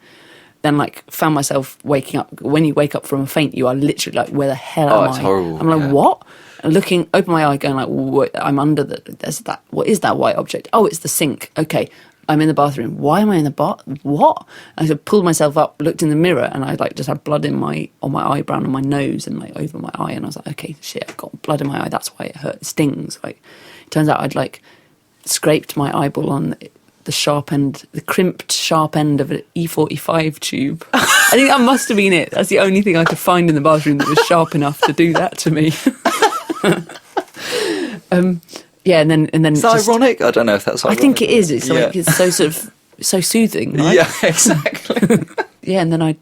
Then, like, found myself waking up. When you wake up from a faint, you are literally like, where the hell am I? Oh, it's horrible. I'm like, what? And open my eye, going like, what? I'm under there's that. What is that white object? Oh, it's the sink. Okay, I'm in the bathroom. Why am I in the bath? What? And so I pulled myself up, looked in the mirror, and I like just had blood on my eyebrow and my nose and like over my eye. And I was like, okay, shit, I've got blood in my eye. That's why it hurt. It stings. Like, it turns out I'd like scraped my eyeball on the sharp end, the crimped sharp end of an E45 tube. I think that must have been it. That's the only thing I could find in the bathroom that was sharp enough to do that to me. Yeah, and then is that ironic? I don't know if that's ironic. I think it is. It's like it's so sort of so soothing, right? Yeah, exactly. Yeah, and then I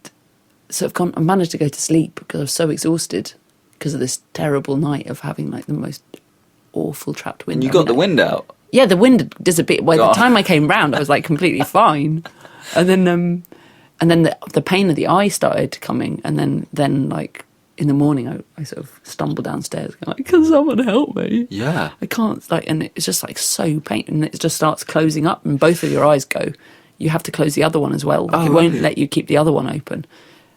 managed to go to sleep because I was so exhausted because of this terrible night of having like the most awful trapped wind. And you got the wind out. Yeah, the wind disappeared. By the time I came round, I was like completely fine. And then the pain of the eye started coming, and then like in the morning, I sort of stumbled downstairs, going like, "Can someone help me?" Yeah, I can't. Like, and it's just like so painful, and it just starts closing up, and both of your eyes go. You have to close the other one as well. Like, it won't let you keep the other one open.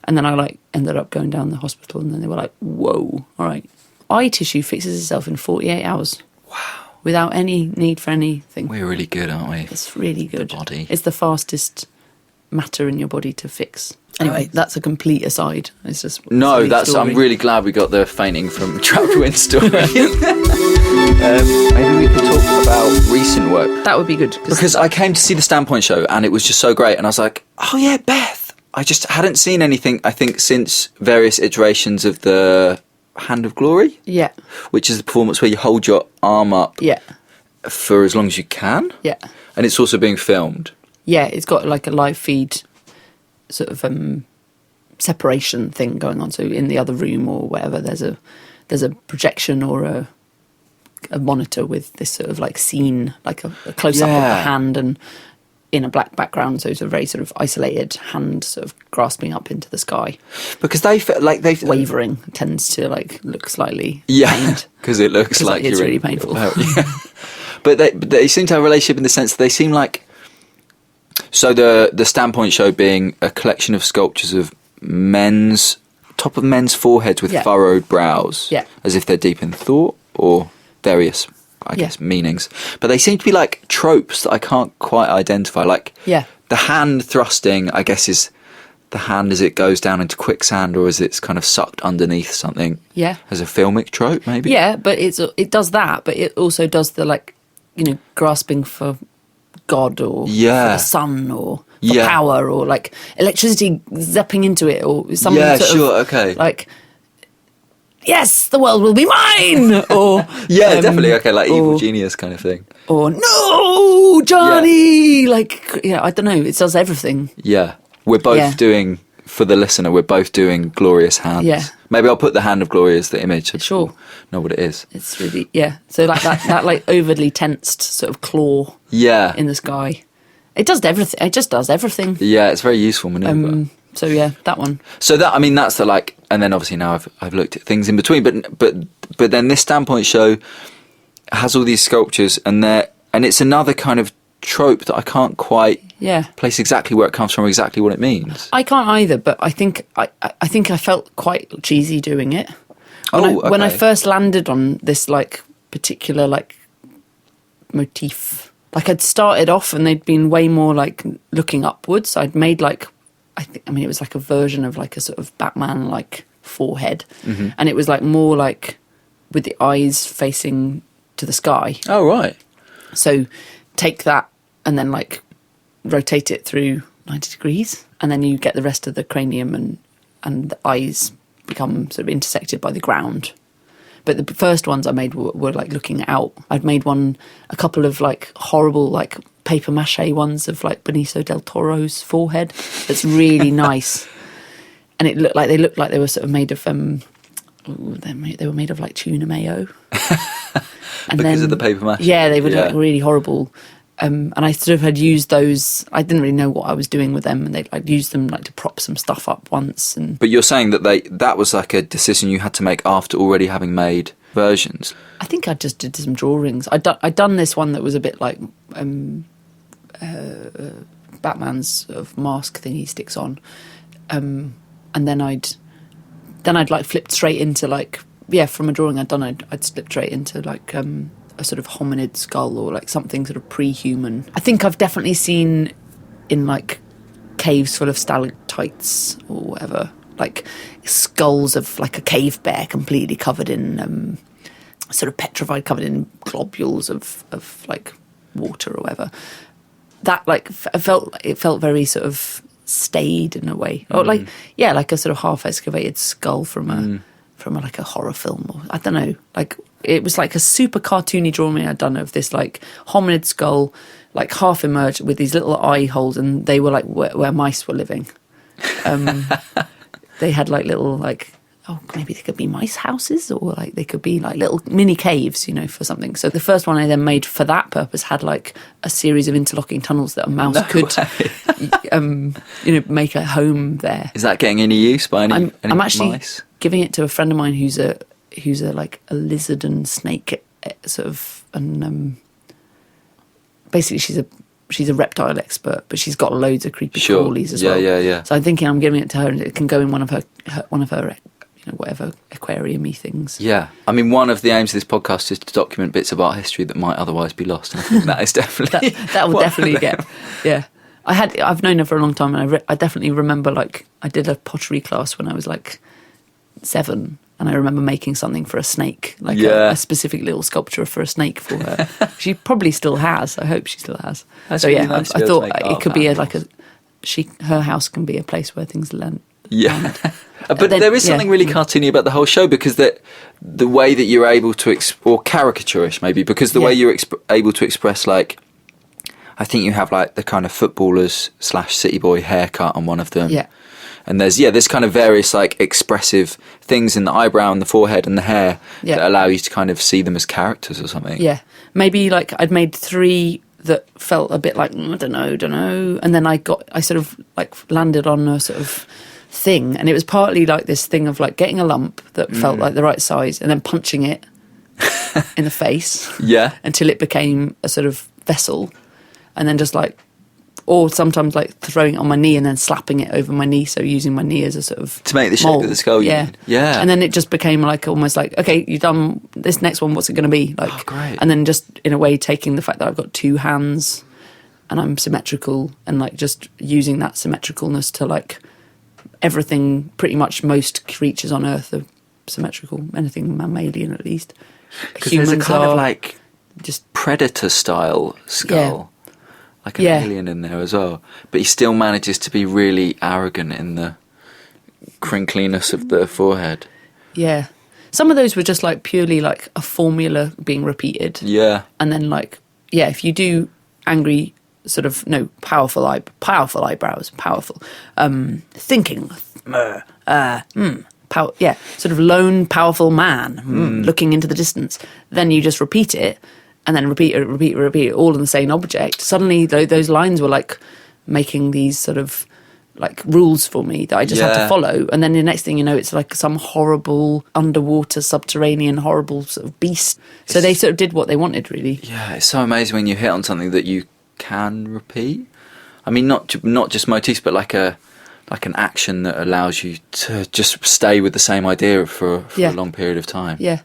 And then I like ended up going down the hospital, and then they were like, "Whoa, all right, eye tissue fixes itself in 48 hours." Wow. Without any need for anything. We're really good, aren't we? It's really good. The body. It's the fastest matter in your body to fix. Anyway, that's a complete aside. It's just I'm really glad we got the fainting from trapped wind story. Maybe we could talk about recent work. That would be good. Because I came to see the Standpoint show and it was just so great, and I was like, oh yeah, Beth. I just hadn't seen anything, I think, since various iterations of the Hand of Glory. Yeah. Which is the performance where you hold your arm up for as long as you can. Yeah. And it's also being filmed. Yeah, it's got like a live feed sort of separation thing going on. So in the other room or whatever, there's a projection or a monitor with this sort of like scene, like a close-up of the hand and in a black background, so it's a very sort of isolated hand sort of grasping up into the sky. Because they wavering tends to like look slightly pained. Because it looks like it's really painful. But they seem to have a relationship in the sense that they seem like... So the Standpoint show being a collection of sculptures of top of men's foreheads with furrowed brows, as if they're deep in thought or various... I guess, meanings. But they seem to be like tropes that I can't quite identify. Like, the hand thrusting, I guess, is the hand as it goes down into quicksand or as it's kind of sucked underneath something. Yeah. As a filmic trope, maybe? Yeah, but it does that, but it also does the, like, you know, grasping for God or for the sun or for power or, like, electricity zapping into it or something okay. Like... Yes, the world will be mine! Or definitely, okay, like evil genius kind of thing. Or no, Johnny! Like, I don't know, it does everything. Yeah, we're both doing, for the listener, we're both doing glorious hands. Yeah. Maybe I'll put the Hand of Glory as the image. Sure. Know what it is. It's really, so like that like overly tensed sort of claw in the sky. It does everything, it just does everything. Yeah, it's a very useful manoeuvre. So that one. So that's the like, and then obviously now I've looked at things in between, but then this Standpoint show has all these sculptures, and it's another kind of trope that I can't quite place exactly where it comes from, exactly what it means. I can't either, but I think I felt quite cheesy doing it. When I first landed on this like particular like motif, like I'd started off and they'd been way more like looking upwards. I'd made like. It was like a version of like a sort of Batman like forehead, and it was like more like with the eyes facing to the sky. Oh right. So take that and then like rotate it through 90 degrees, and then you get the rest of the cranium and the eyes become sort of intersected by the ground. But the first ones I made were like looking out. I'd made a couple of like horrible like paper mache ones of like Benicio del Toro's forehead. That's really nice, and they looked like they were sort of made of they were made of like tuna mayo. And because of the paper mache. Yeah, they were like really horrible. And I sort of had used those. I didn't really know what I was doing with them, and I'd used them like to prop some stuff up once. But you're saying that that was like a decision you had to make after already having made versions. I think I just did some drawings. I'd done this one that was a bit like Batman's sort of mask thing he sticks on, and then I'd like flipped straight into like from a drawing I'd done. I'd slipped straight into like a sort of hominid skull or like something sort of pre-human. I think I've definitely seen in like caves full of stalactites or whatever, like skulls of like a cave bear completely covered in sort of petrified, covered in globules of like water or whatever. That like it felt very sort of stayed in a way, or like like a sort of half excavated skull from like a horror film, or I don't know, like it was like a super cartoony drawing I'd done of this like hominid skull, like half emerged with these little eye holes, and they were like where mice were living. They had like little like, maybe they could be mice houses, or like they could be like little mini caves, for something. So the first one I then made for that purpose had like a series of interlocking tunnels that a mouse could make a home there. Is that getting any use by any I'm actually mice? Giving it to a friend of mine who's a like a lizard and snake sort of, and basically she's a reptile expert, but she's got loads of creepy crawlies as well. Yeah. So I'm thinking I'm giving it to her, and it can go in one of her whatever aquarium-y things. Yeah. I mean, one of the aims of this podcast is to document bits of art history that might otherwise be lost. And I think that is definitely that will definitely get. Yeah. I've known her for a long time, and I definitely remember like I did a pottery class when I was like 7. And I remember making something for a snake, like a specific little sculpture for a snake for her. She probably still has. I hope she still has. That's so really nice I thought it could be like a her house can be a place where things land. Yeah. But then, there is something really cartoony about the whole show, because the way that you're able to or caricaturish maybe, because the way you're able to express, like, I think you have like the kind of footballers / city boy haircut on one of them. Yeah. And there's kind of various like expressive things in the eyebrow and the forehead and the hair that allow you to kind of see them as characters or something. Yeah. Maybe like I'd made 3 that felt a bit like, I don't know. And then I sort of like landed on a sort of thing. And it was partly like this thing of like getting a lump that felt like the right size and then punching it in the face. Yeah. Until it became a sort of vessel. And then just like, or sometimes like throwing it on my knee and then slapping it over my knee. So using my knee as a sort of to make the shape mold. of the skull. Yeah. Yeah. And then it just became like almost like, okay, you've done this next one. What's it going to be? Like, oh, great. And then just in a way taking the fact that I've got 2 hands and I'm symmetrical and like just using that symmetricalness to like everything, pretty much most creatures on Earth are symmetrical. Anything mammalian at least. Because there's a kind of like just predator style skull. Yeah. Like an alien in there as well. But he still manages to be really arrogant in the crinkliness of the forehead. Yeah. Some of those were just like purely like a formula being repeated. Yeah. And then like, if you do angry sort of, powerful eyebrows, powerful, thinking, sort of lone, powerful man, looking into the distance. Then you just repeat it. And then repeat it, all in the same object. Suddenly, those lines were like making these sort of like rules for me that I just had to follow. And then the next thing you know, it's like some horrible underwater, subterranean, horrible sort of beast. So they sort of did what they wanted, really. Yeah, it's so amazing when you hit on something that you can repeat. I mean, not just motifs, but like an action that allows you to just stay with the same idea for a long period of time. Yeah,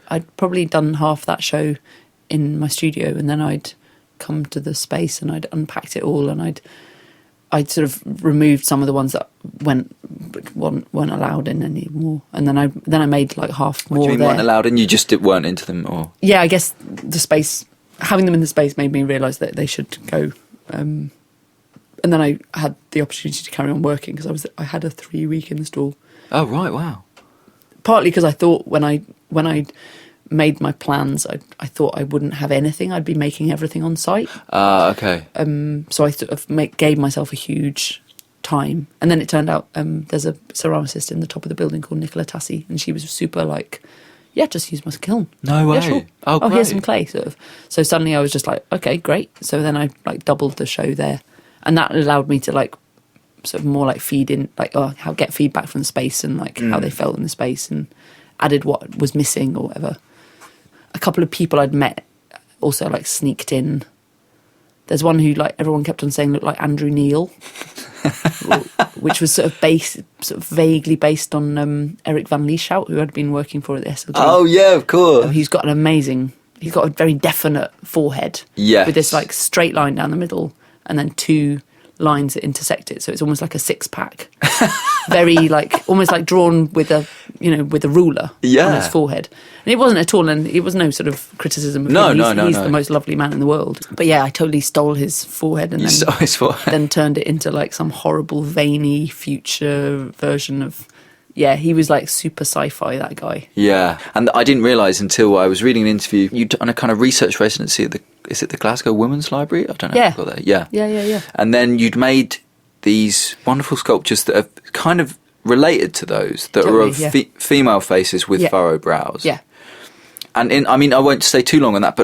I'd probably done half that show in my studio, and then I'd come to the space and I'd unpacked it all, and I'd sort of removed some of the ones that weren't allowed in anymore, and then I made like half more. What do you mean there. Weren't allowed, and you just weren't into them, or? Yeah, I guess the space, having them in the space, made me realise that they should go. And then I had the opportunity to carry on working because I had a 3-week install. Oh right, wow. Partly because I thought when I made my plans, I thought I wouldn't have anything. I'd be making everything on site. Okay. So I sort of gave myself a huge time. And then it turned out there's a ceramicist in the top of the building called Nicola Tassi, and she was super like, just use my kiln. No way. Yeah, sure. Oh, great. Here's some clay, sort of. So suddenly I was just like, okay, great. So then I like doubled the show there. And that allowed me to like sort of more like feed in, like get feedback from the space and like how they felt in the space, and added what was missing or whatever. A couple of people I'd met also like sneaked in. There's one who like everyone kept on saying looked like Andrew Neil, which was sort of vaguely based on Eric van Lieshout, who I'd been working for at the SLG. Oh yeah, of course. He's got a very definite forehead. Yes. With this like straight line down the middle and then 2 lines that intersect it, so it's almost like a 6-pack. Very like almost like drawn with a ruler on his forehead. And it wasn't at all, and it was no sort of criticism of him. He's the most lovely man in the world. But yeah, I totally stole his forehead and then turned it into like some horrible veiny future version of. Yeah, he was like super sci-fi, that guy. Yeah, and I didn't realise until I was reading an interview, you'd done a kind of research residency at the Glasgow Women's Library? I don't know if you've got that. Yeah. And then you'd made these wonderful sculptures that are kind of related to those, that are of female faces with furrowed brows. Yeah. And I won't stay too long on that,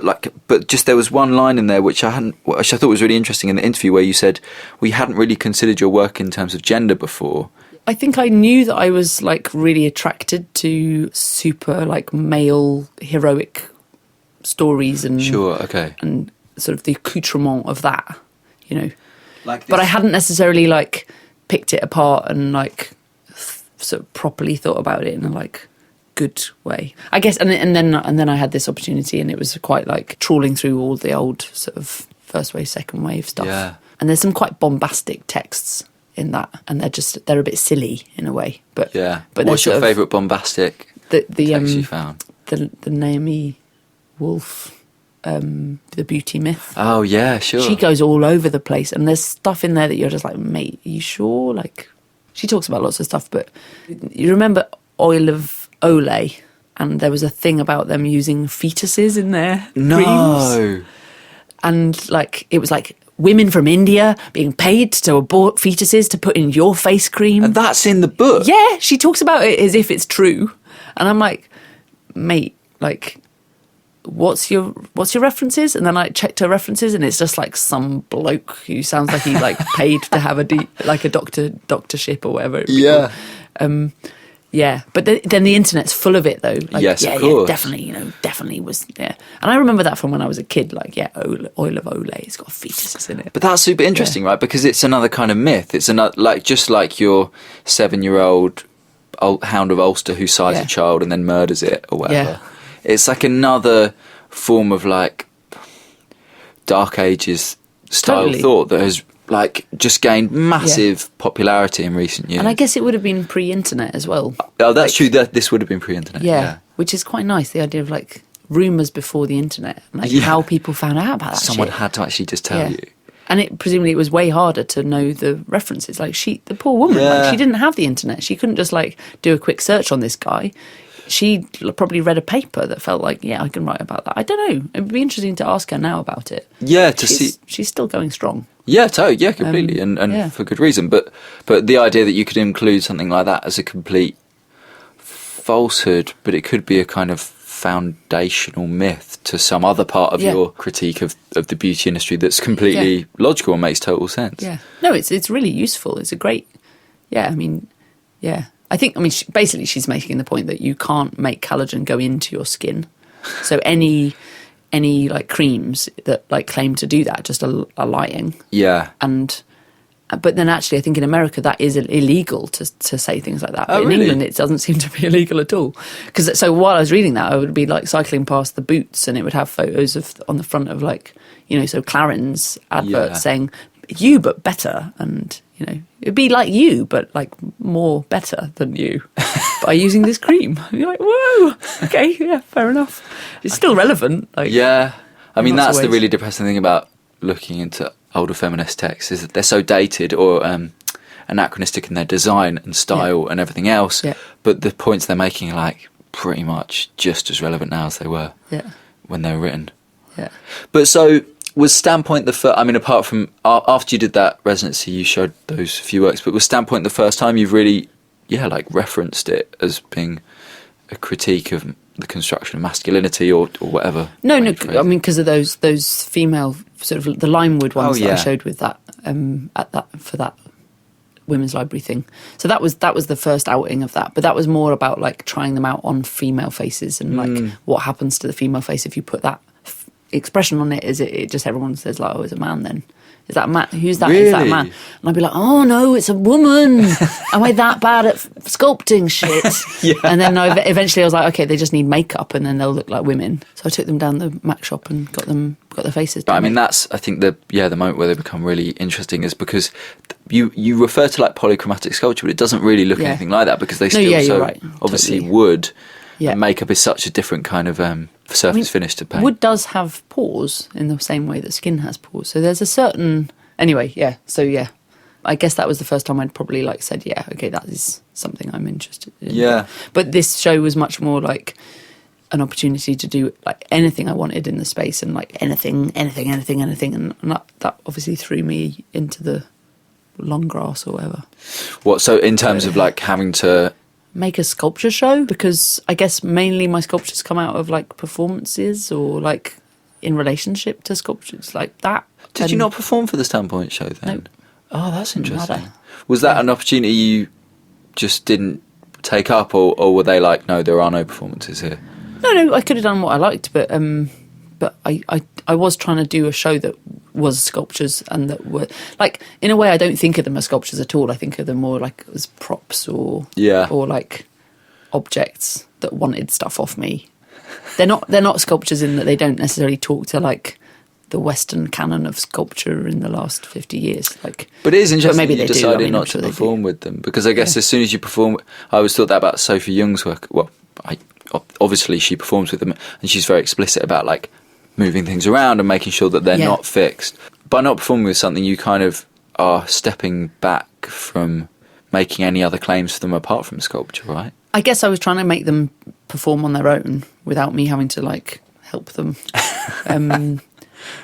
but just there was one line in there which I thought was really interesting in the interview, where you said, we hadn't really considered your work in terms of gender before. I think I knew that I was like really attracted to super like male heroic stories and and sort of the accoutrement of that, Like but I hadn't necessarily like picked it apart and like sort of properly thought about it in a like good way, I guess. And then I had this opportunity, and it was quite like trawling through all the old sort of first wave, second wave stuff. Yeah. And there's some quite bombastic texts in that, and they're a bit silly in a way. But what's your favourite bombastic text you found? The Naomi Wolf the beauty myth. Oh yeah, sure. She goes all over the place, and there's stuff in there that you're just like, mate, are you sure? Like, she talks about lots of stuff, but you remember Oil of Olay, and there was a thing about them using fetuses in their creams, and like it was like women from India being paid to abort fetuses to put in your face cream. And that's in the book. Yeah, she talks about it as if it's true, and I'm like, mate, like, what's your references? And then I checked her references, and it's just like some bloke who sounds like he like paid to have a doctorship or whatever. Yeah. Yeah, but then the internet's full of it though. Like, yes, yeah, of course. Yeah, definitely was. Yeah, and I remember that from when I was a kid. Like, yeah, Oil of Olay, it's got fetuses in it. But that's super interesting, right? Because it's another kind of myth. It's another, like, just like your 7-year-old Hound of Ulster who sides a child and then murders it or whatever. Yeah. It's like another form of like Dark Ages style thought that has like just gained massive popularity in recent years. And I guess it would have been pre-internet as well. Oh, that's true. That this would have been pre-internet. Yeah, which is quite nice. The idea of like rumours before the internet, like how people found out about that. Someone shit. had to actually just tell you. And presumably it was way harder to know the references. Like the poor woman, like, she didn't have the internet. She couldn't just like do a quick search on this guy. She probably read a paper that felt like, yeah, I can write about that. I don't know. It would be interesting to ask her now about it. Yeah, to see. She's still going strong. Yeah, totally. Yeah, completely. And for good reason. But the idea that you could include something like that as a complete falsehood, but it could be a kind of foundational myth to some other part of your critique of the beauty industry that's completely logical and makes total sense. Yeah. No, it's really useful. It's a great... Yeah, I mean, yeah. I think, basically she's making the point that you can't make collagen go into your skin. So any like creams that like claim to do that just are lying. Yeah. But then actually I think in America that is illegal to say things like that. But Oh, in really? England it doesn't seem to be illegal at all. So while I was reading that, I would be like cycling past the Boots and it would have photos of on the front of like, so Clarins adverts saying, you but better, and it'd be like you but like more better than you by using this cream. And you're like, whoa, okay, yeah, fair enough. It's still relevant. Like, yeah, I mean that's the ways. really depressing thing about looking into older feminist texts is that they're so dated or anachronistic in their design and style and everything else. Yeah. But the points they're making are like pretty much just as relevant now as they were when they were written. Yeah. But so was Standpoint the first? I mean, apart from after you did that residency, you showed those few works. But was Standpoint the first time you've really, like referenced it as being a critique of the construction of masculinity or whatever? No. I mean, because of those female sort of the Limewood ones that I showed with that for that women's library thing. So that was the first outing of that. But that was more about like trying them out on female faces and like what happens to the female face if you put that expression on it. Is it just everyone says like, oh, it's a man then? Is that a man? Who's that? Really? Is that a man? And I'd be like, oh no, it's a woman. Am I that bad at sculpting shit? And then eventually I was like, okay, they just need makeup and then they'll look like women. So I took them down the Mac shop and got their faces done. But I mean, that's, I think the moment where they become really interesting is because you refer to like polychromatic sculpture, but it doesn't really look anything like that because they still obviously totally. wood. Yeah. And makeup is such a different kind of surface finish to paint. Wood does have pores in the same way that skin has pores. So there's a certain... Anyway, yeah. So, yeah. I guess that was the first time I'd probably like said, yeah, okay, that is something I'm interested in. Yeah. But this show was much more like an opportunity to do like anything I wanted in the space and like anything. And that obviously threw me into the long grass or whatever. What, so in terms of like having to... make a sculpture show, because I guess mainly my sculptures come out of like performances or like in relationship to sculptures like that. Did you not perform for the Standpoint show then? No. Oh, that's interesting. Nada. Was that an opportunity you just didn't take up, or were they like, no, there are no performances here? No, I could have done what I liked, but I was trying to do a show that was sculptures and that were like, in a way I don't think of them as sculptures at all. I think of them more like as props or like objects that wanted stuff off me. They're not sculptures in that they don't necessarily talk to like the Western canon of sculpture in the last 50 years. Like, but it is interesting maybe that you they decided do. I mean, not to perform with them, because I guess as soon as you perform, I always thought that about Sophie Young's work. Well, obviously she performs with them and she's very explicit about like moving things around and making sure that they're not fixed. By not performing with something, you kind of are stepping back from making any other claims for them apart from sculpture, right? I guess I was trying to make them perform on their own without me having to like help them. And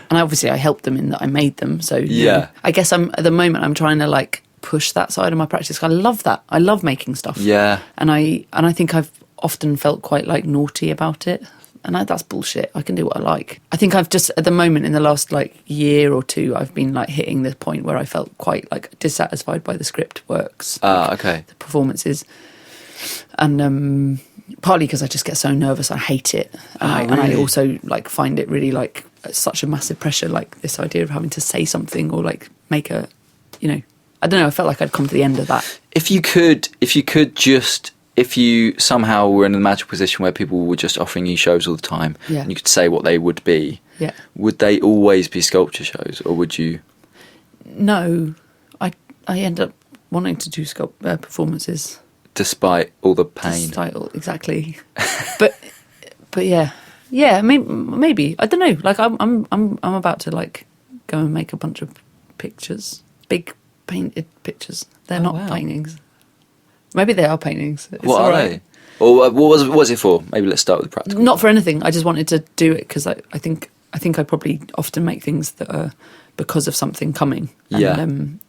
obviously I helped them in that I made them. So I guess at the moment I'm trying to like push that side of my practice. I love that. I love making stuff. Yeah. And I think I've often felt quite like naughty about it. And that's bullshit. I can do what I like. I think I've just, at the moment, in the last like year or two, I've been like hitting the point where I felt quite like dissatisfied by the script works. Okay. The performances. And partly because I just get so nervous. I hate it. And I also like find it really like such a massive pressure, like this idea of having to say something or like make a, you know, I don't know. I felt like I'd come to the end of that. If you somehow were in a magical position where people were just offering you shows all the time, and you could say what they would be, would they always be sculpture shows, or would you? No, I end up wanting to do performances, despite all the pain. Exactly, but yeah, maybe I don't know. Like I'm about to like go and make a bunch of pictures, big painted pictures. They're not paintings. Maybe they are paintings. It's what are they? Or what was it for? Maybe let's start with the practical. Not for anything. I just wanted to do it because I think I probably often make things that are because of something coming. And,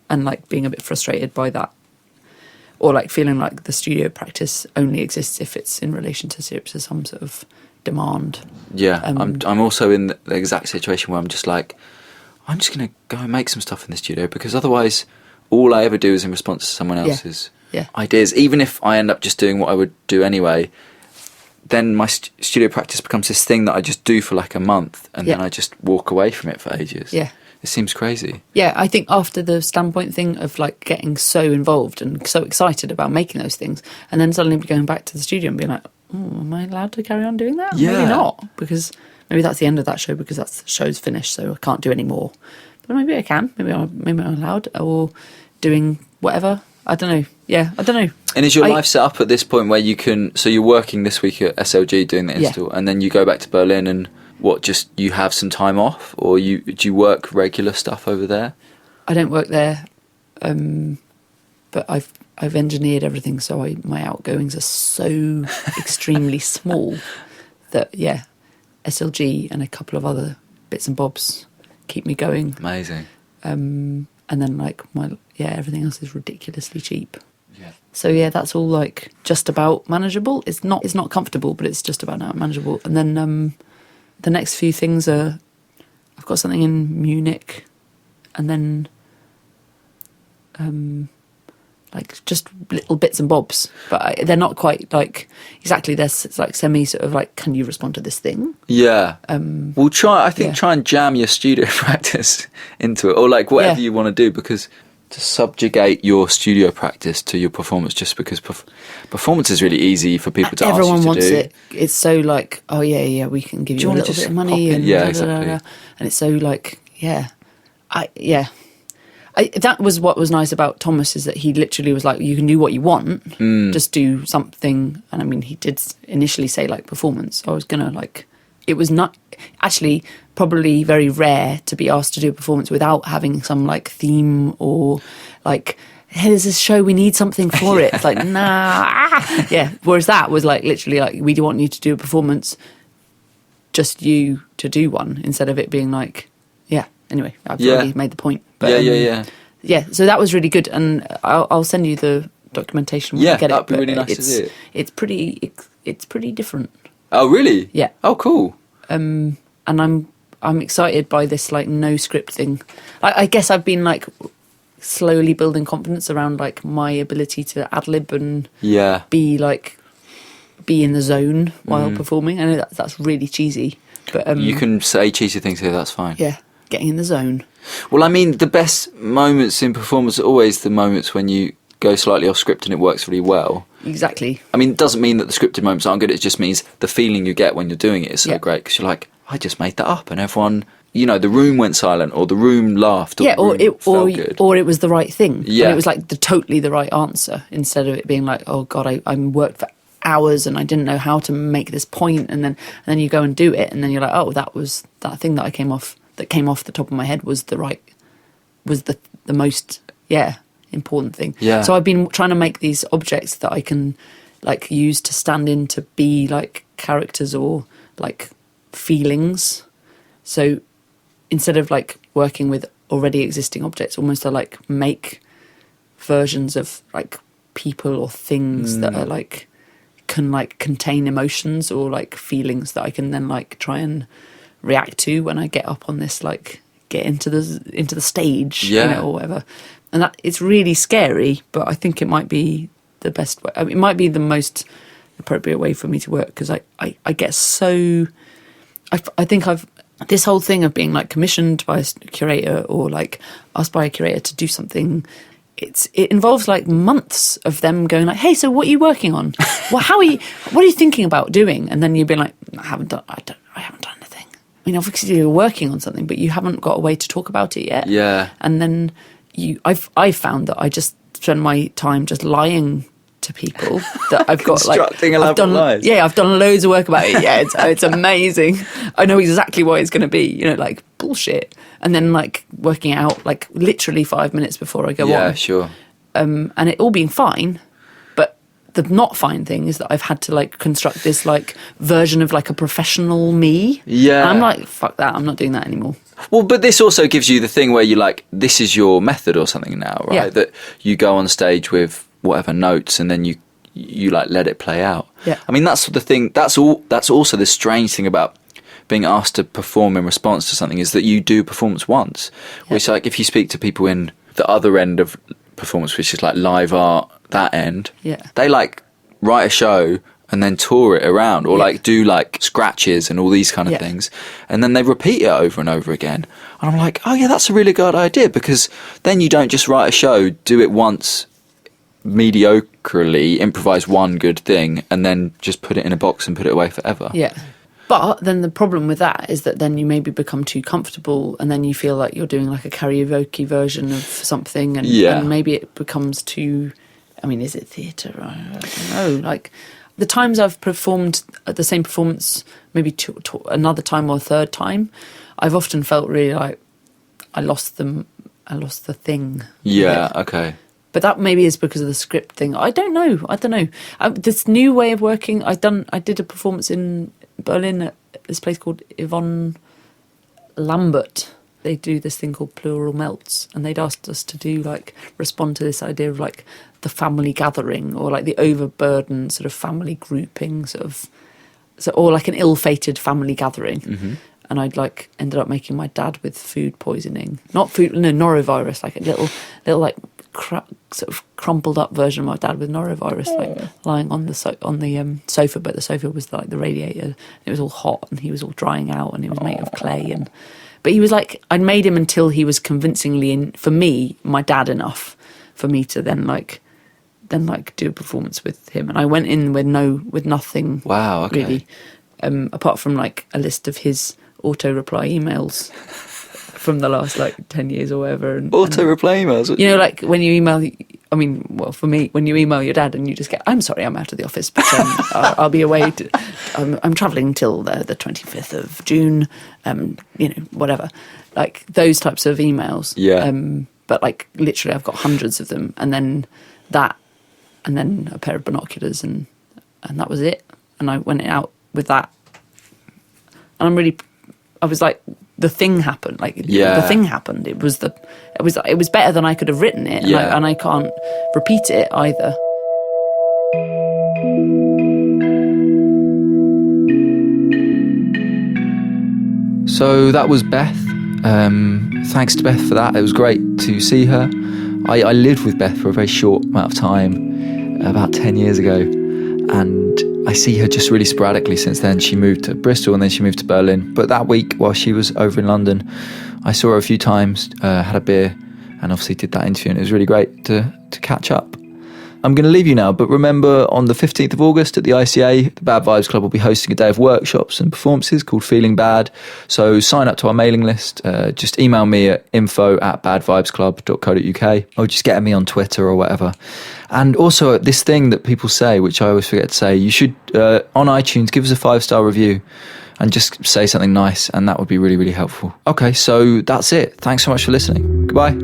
and like being a bit frustrated by that. Or like feeling like the studio practice only exists if it's in relation to some sort of demand. Yeah, I'm also in the exact situation where I'm just like, I'm just going to go and make some stuff in the studio because otherwise all I ever do is in response to someone else's ideas. Even if I end up just doing what I would do anyway, then my studio practice becomes this thing that I just do for like a month and then I just walk away from it for ages. Yeah. It seems crazy. Yeah, I think after the standpoint thing of like getting so involved and so excited about making those things and then suddenly going back to the studio and being like, oh, am I allowed to carry on doing that? Yeah. Maybe not, because maybe that's the end of that show because the show's finished, so I can't do any more. But maybe I can. Maybe I'm allowed, or doing whatever. I don't know. Yeah, I don't know. And is your life set up at this point where you can... So you're working this week at SLG doing the install, and then you go back to Berlin and just you have some time off? Or do you work regular stuff over there? I don't work there, but I've engineered everything so my outgoings are so extremely small that, SLG and a couple of other bits and bobs keep me going. Amazing. And then like everything else is ridiculously cheap. Yeah. So that's all like just about manageable. It's not comfortable, but it's just about now manageable. And then the next few things are, I've got something in Munich, and then like just little bits and bobs, but they're not quite like exactly. It's like semi sort of like, can you respond to this thing? Yeah. We'll try. I think try and jam your studio practice into it, or like whatever you want to do, because to subjugate your studio practice to your performance, just because performance is really easy for people to everyone ask you to wants do. it. It's so like, oh yeah, we can give you a little bit of money, and exactly. And it's so like, that was what was nice about Thomas, is that he literally was like, you can do what you want, just do something. And I mean, he did initially say like performance. I was gonna like, it was not actually probably very rare to be asked to do a performance without having some like theme or like, hey, there's this show, we need something for it. It's like, nah. Whereas that was like literally like, we do want you to do a performance, just you to do one, instead of it being like, anyway, I've already made the point. But, so that was really good, and I'll send you the documentation when I get it. That'd be really nice to see it. It's pretty different. Oh really? Yeah. Oh cool. And I'm excited by this like no script thing. I guess I've been like slowly building confidence around like my ability to ad lib and be in the zone while performing. I know that's really cheesy, but you can say cheesy things here. That's fine. Yeah. Getting in the zone. Well, I mean, the best moments in performance are always the moments when you go slightly off script and it works really well. Exactly. I mean, it doesn't mean that the scripted moments aren't good. It just means the feeling you get when you're doing it is so great, because you're like, I just made that up, and everyone, the room went silent, or the room laughed, or it was the right thing. Yeah, and it was like totally the right answer, instead of it being like, oh god, I'm worked for hours and I didn't know how to make this point, and then you go and do it, and then you're like, oh, that was that thing that came off the top of my head was the most important thing. So I've been trying to make these objects that I can like use to stand in to be like characters or like feelings. So instead of like working with already existing objects, almost to like make versions of like people or things that are like can like contain emotions or like feelings that I can then like try and react to when I get up on this, like get into the stage, you know, or whatever. And that it's really scary, but I think it might be the best way. I mean, it might be the most appropriate way for me to work, because I get so I think I've this whole thing of being like commissioned by a curator or like asked by a curator to do something, it involves like months of them going like, hey, so what are you working on? What are you thinking about doing? And then you've been like, I haven't done anything. I mean, obviously you're working on something, but you haven't got a way to talk about it yet. Yeah. And then I've found that I just spend my time just lying to people that I've got like elaborate lies. Yeah, I've done loads of work about it. Yeah, it's amazing. I know exactly what it's going to be. You know, like bullshit, and then like working out like literally 5 minutes before I go on. Yeah, sure. And it all being fine, but the not fine thing is that I've had to like construct this like version of like a professional me. Yeah, and I'm like, fuck that. I'm not doing that anymore. Well, but this also gives you the thing where you like, this is your method or something now, right? Yeah. That you go on stage with whatever notes and then you like let it play out. Yeah. I mean, that's the thing. That's also the strange thing about being asked to perform in response to something, is that you do performance once, which like if you speak to people in the other end of performance, which is like live art, that end, they like write a show and then tour it around, or like do like scratches and all these kind of things, and then they repeat it over and over again. And I'm like, oh yeah, that's a really good idea, because then you don't just write a show, do it once mediocrely, improvise one good thing, and then just put it in a box and put it away forever. Yeah. But then the problem with that is that then you maybe become too comfortable, and then you feel like you're doing like a karaoke version of something, and maybe it becomes too, I mean, is it theatre? I don't know. Like the times I've performed at the same performance, maybe another time or a third time, I've often felt really like I lost the thing. Yeah, okay. But that maybe is because of the script thing. I don't know. This new way of working, I did a performance in Berlin at this place called Yvonne Lambert. They do this thing called Plural Melts, and they'd asked us to do like respond to this idea of like the family gathering, or like the overburdened sort of family grouping, or like an ill-fated family gathering. Mm-hmm. And I'd like ended up making my dad with food poisoning, norovirus, like a little like sort of crumpled up version of my dad with norovirus, like lying on the sofa, but the sofa was like the radiator. It was all hot, and he was all drying out, and he was made of clay. But he was like, I'd made him until he was convincingly for me, my dad enough for me to then do a performance with him. And I went in with nothing. Wow. Okay. Really, apart from like a list of his auto reply emails from the last like 10 years or whatever. Auto reply emails? You know, like when you email, I mean, well, for me, when you email your dad and you just get, I'm sorry, I'm out of the office, but I'll be away. I'm travelling till the 25th of June, you know, whatever. Like those types of emails. Yeah. But like literally I've got hundreds of them, and then that, and then a pair of binoculars, and that was it. And I went out with that. And I was like, the thing happened. Like the thing happened. It was better than I could have written it, and I can't repeat it either. So that was Beth. Thanks to Beth for that. It was great to see her. I lived with Beth for a very short amount of time, about 10 years ago, and I see her just really sporadically since then. She moved to Bristol and then she moved to Berlin. But that week, while she was over in London, I saw her a few times, had a beer, and obviously did that interview, and it was really great to catch up. I'm going to leave you now, but remember on the 15th of August at the ICA, the Bad Vibes Club will be hosting a day of workshops and performances called Feeling Bad. So sign up to our mailing list. Just email me at info@badvibesclub.co.uk or just get at me on Twitter or whatever. And also this thing that people say, which I always forget to say, you should, on iTunes, give us a 5-star review and just say something nice, and that would be really, really helpful. Okay, so that's it. Thanks so much for listening. Goodbye.